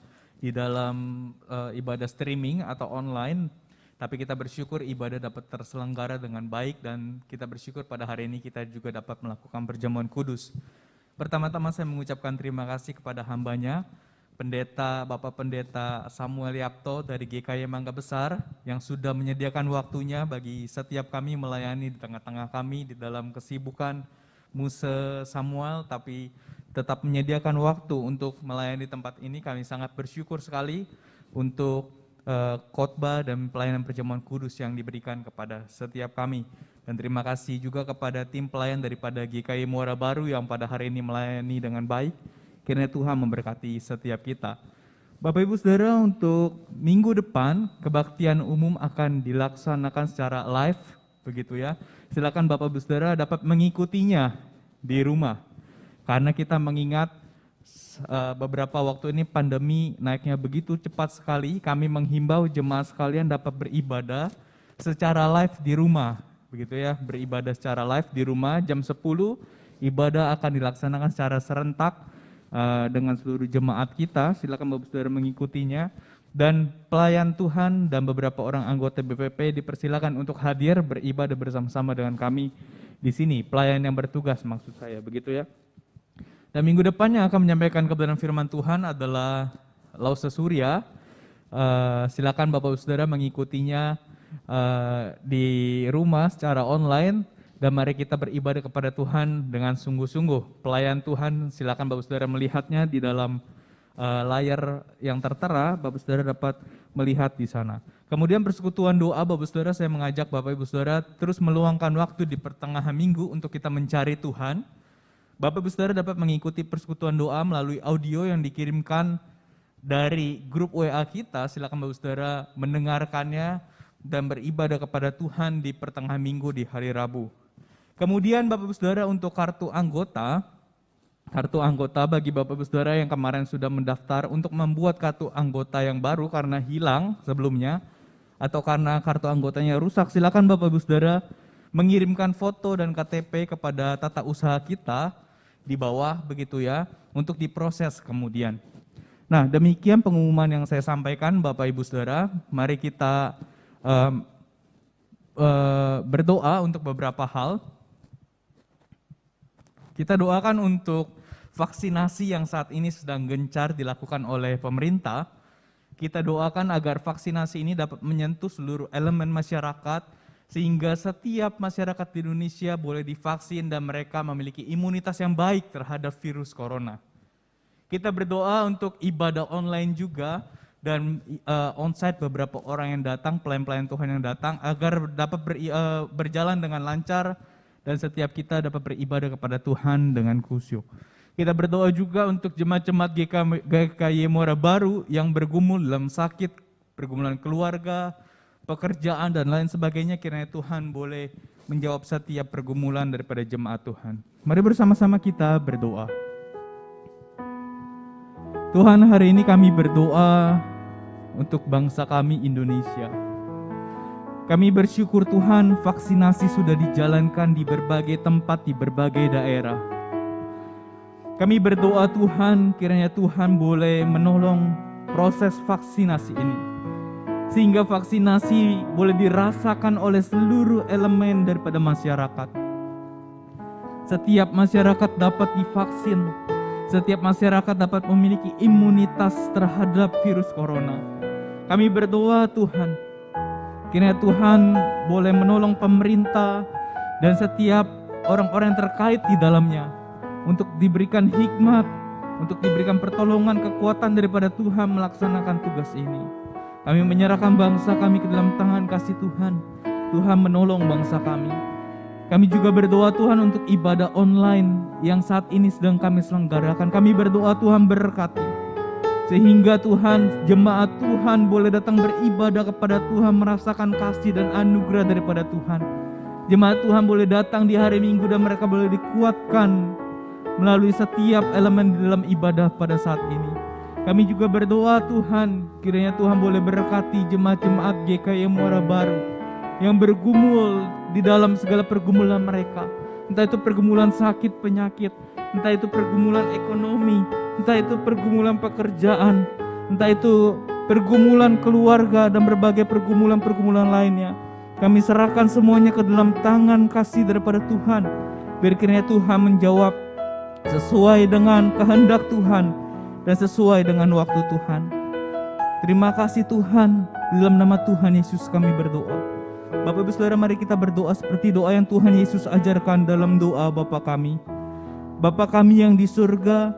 di dalam ibadah streaming atau online, tapi kita bersyukur ibadah dapat terselenggara dengan baik dan kita bersyukur pada hari ini kita juga dapat melakukan perjamuan kudus. Pertama-tama saya mengucapkan terima kasih kepada hambanya, Bapak Pendeta Samuel Yapto dari GKY Mangga Besar yang sudah menyediakan waktunya bagi setiap kami melayani di tengah-tengah kami di dalam kesibukan Muse Samuel, tapi tetap menyediakan waktu untuk melayani tempat ini. Kami sangat bersyukur sekali untuk khotbah dan pelayanan perjamuan kudus yang diberikan kepada setiap kami. Dan terima kasih juga kepada tim pelayan daripada GKY Muara Baru yang pada hari ini melayani dengan baik. Kiranya Tuhan memberkati setiap kita. Bapak Ibu Saudara, untuk minggu depan kebaktian umum akan dilaksanakan secara live, begitu ya. Silakan Bapak Ibu Saudara dapat mengikutinya di rumah. Karena kita mengingat beberapa waktu ini pandemi naiknya begitu cepat sekali, kami menghimbau jemaat sekalian dapat beribadah secara live di rumah, begitu ya. Beribadah secara live di rumah jam 10, ibadah akan dilaksanakan secara serentak dengan seluruh jemaat kita. Silakan Bapak Saudara mengikutinya, dan pelayan Tuhan dan beberapa orang anggota BPP dipersilakan untuk hadir beribadah bersama-sama dengan kami di sini. Pelayan yang bertugas maksud saya, begitu ya. Dan minggu depannya akan menyampaikan kebenaran firman Tuhan adalah Lause Surya. Silakan Bapak Saudara mengikutinya di rumah secara online. Dan mari kita beribadah kepada Tuhan dengan sungguh-sungguh. Pelayan Tuhan, silakan Bapak Saudara melihatnya di dalam layar yang tertera, Bapak Saudara dapat melihat di sana. Kemudian persekutuan doa, Bapak Saudara, saya mengajak Bapak Ibu Saudara terus meluangkan waktu di pertengahan minggu untuk kita mencari Tuhan. Bapak Ibu Saudara dapat mengikuti persekutuan doa melalui audio yang dikirimkan dari grup WA kita. Silakan Bapak Saudara mendengarkannya dan beribadah kepada Tuhan di pertengahan minggu di hari Rabu. Kemudian Bapak Ibu Saudara, untuk kartu anggota bagi Bapak Ibu Saudara yang kemarin sudah mendaftar untuk membuat kartu anggota yang baru karena hilang sebelumnya atau karena kartu anggotanya rusak, silakan Bapak Ibu Saudara mengirimkan foto dan KTP kepada tata usaha kita di bawah, begitu ya, untuk diproses kemudian. Nah, demikian pengumuman yang saya sampaikan Bapak Ibu Saudara. Mari kita berdoa untuk beberapa hal. Kita doakan untuk vaksinasi yang saat ini sedang gencar dilakukan oleh pemerintah. Kita doakan agar vaksinasi ini dapat menyentuh seluruh elemen masyarakat, sehingga setiap masyarakat di Indonesia boleh divaksin dan mereka memiliki imunitas yang baik terhadap virus corona. Kita berdoa untuk ibadah online juga dan onsite beberapa orang yang datang, pelayan-pelayan Tuhan yang datang, agar dapat berjalan dengan lancar dan setiap kita dapat beribadah kepada Tuhan dengan khusyuk. Kita berdoa juga untuk jemaat-jemaat GKY Muara Baru yang bergumul dalam sakit, pergumulan keluarga, pekerjaan dan lain sebagainya. Kiranya Tuhan boleh menjawab setiap pergumulan daripada jemaat Tuhan. Mari bersama-sama kita berdoa. Tuhan, hari ini kami berdoa untuk bangsa kami Indonesia. Kami bersyukur Tuhan, vaksinasi sudah dijalankan di berbagai tempat, di berbagai daerah. Kami berdoa Tuhan, kiranya Tuhan boleh menolong proses vaksinasi ini, sehingga vaksinasi boleh dirasakan oleh seluruh elemen daripada masyarakat. Setiap masyarakat dapat divaksin, setiap masyarakat dapat memiliki imunitas terhadap virus corona. Kami berdoa Tuhan, kiranya Tuhan boleh menolong pemerintah dan setiap orang-orang yang terkait di dalamnya untuk diberikan hikmat, untuk diberikan pertolongan, kekuatan daripada Tuhan melaksanakan tugas ini. Kami menyerahkan bangsa kami ke dalam tangan kasih Tuhan. Tuhan menolong bangsa kami. Kami juga berdoa Tuhan untuk ibadah online yang saat ini sedang kami selenggarakan. Kami berdoa Tuhan berkati, sehingga Tuhan, jemaat Tuhan boleh datang beribadah kepada Tuhan, merasakan kasih dan anugerah daripada Tuhan. Jemaat Tuhan boleh datang di hari Minggu dan mereka boleh dikuatkan melalui setiap elemen di dalam ibadah pada saat ini. Kami juga berdoa Tuhan, kiranya Tuhan boleh berkati jemaat-jemaat GKI Muara Baru yang bergumul di dalam segala pergumulan mereka. Entah itu pergumulan sakit, penyakit, entah itu pergumulan ekonomi, entah itu pergumulan pekerjaan, entah itu pergumulan keluarga dan berbagai pergumulan-pergumulan lainnya. Kami serahkan semuanya ke dalam tangan kasih daripada Tuhan. Biar kiranya Tuhan menjawab sesuai dengan kehendak Tuhan dan sesuai dengan waktu Tuhan. Terima kasih Tuhan, di dalam nama Tuhan Yesus kami berdoa. Bapak Ibu Saudara, mari kita berdoa seperti doa yang Tuhan Yesus ajarkan dalam doa Bapa kami. Bapa kami yang di surga,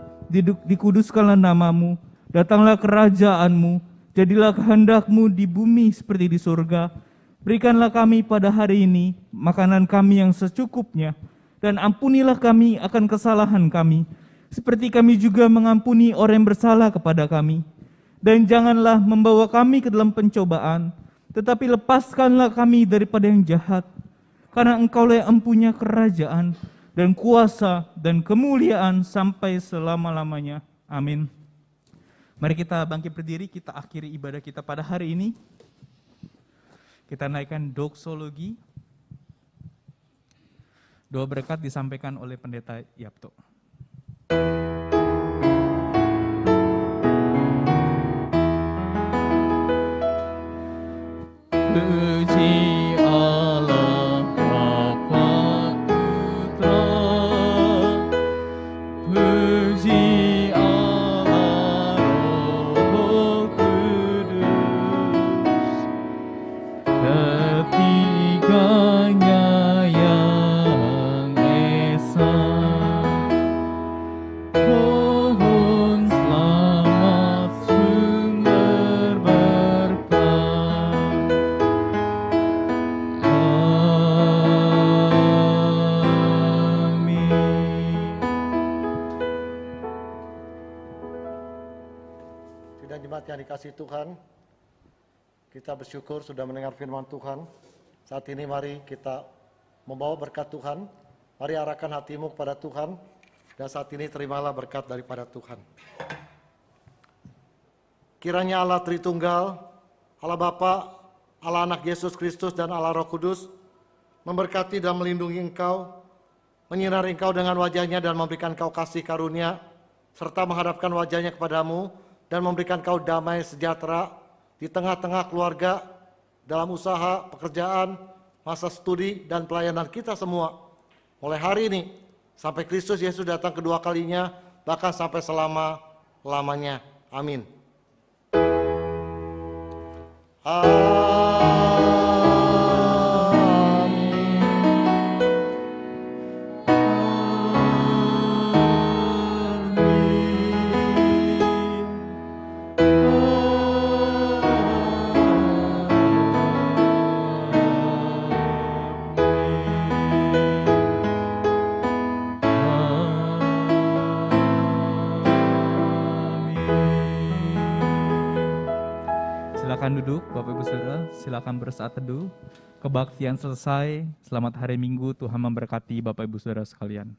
dikuduskanlah namamu, datanglah kerajaan-Mu, jadilah kehendak-Mu di bumi seperti di surga. Berikanlah kami pada hari ini makanan kami yang secukupnya, dan ampunilah kami akan kesalahan kami, seperti kami juga mengampuni orang yang bersalah kepada kami. Dan janganlah membawa kami ke dalam pencobaan, tetapi lepaskanlah kami daripada yang jahat. Karena Engkaulah yang empunya kerajaan dan kuasa dan kemuliaan sampai selama-lamanya. Amin. Mari kita bangkit berdiri, kita akhiri ibadah kita pada hari ini. Kita naikkan doksologi. Doa berkat disampaikan oleh Pendeta Yapto. Puji Allah Bapa Putra, puji Allah Roh Kudus, ketiganya yang esa. Mohon selamat sumber berkah. Sidang jemaat yang dikasihi Tuhan, kita bersyukur sudah mendengar firman Tuhan. Saat ini mari kita membawa berkat Tuhan. Mari arahkan hatimu kepada Tuhan, dan saat ini terimalah berkat daripada Tuhan. Kiranya Allah Tritunggal, Allah Bapa, Allah Anak Yesus Kristus, dan Allah Roh Kudus memberkati dan melindungi engkau, menyinari engkau dengan wajahnya dan memberikan engkau kasih karunia, serta menghadapkan wajahnya kepadamu dan memberikan engkau damai sejahtera di tengah-tengah keluarga, dalam usaha, pekerjaan, masa studi, dan pelayanan kita semua. Mulai hari ini, sampai Kristus Yesus datang kedua kalinya, bahkan sampai selama-lamanya. Amin. Silakan duduk Bapak Ibu Saudara, silakan bersaat teduh. Kebaktian selesai, selamat hari Minggu, Tuhan memberkati Bapak Ibu Saudara sekalian.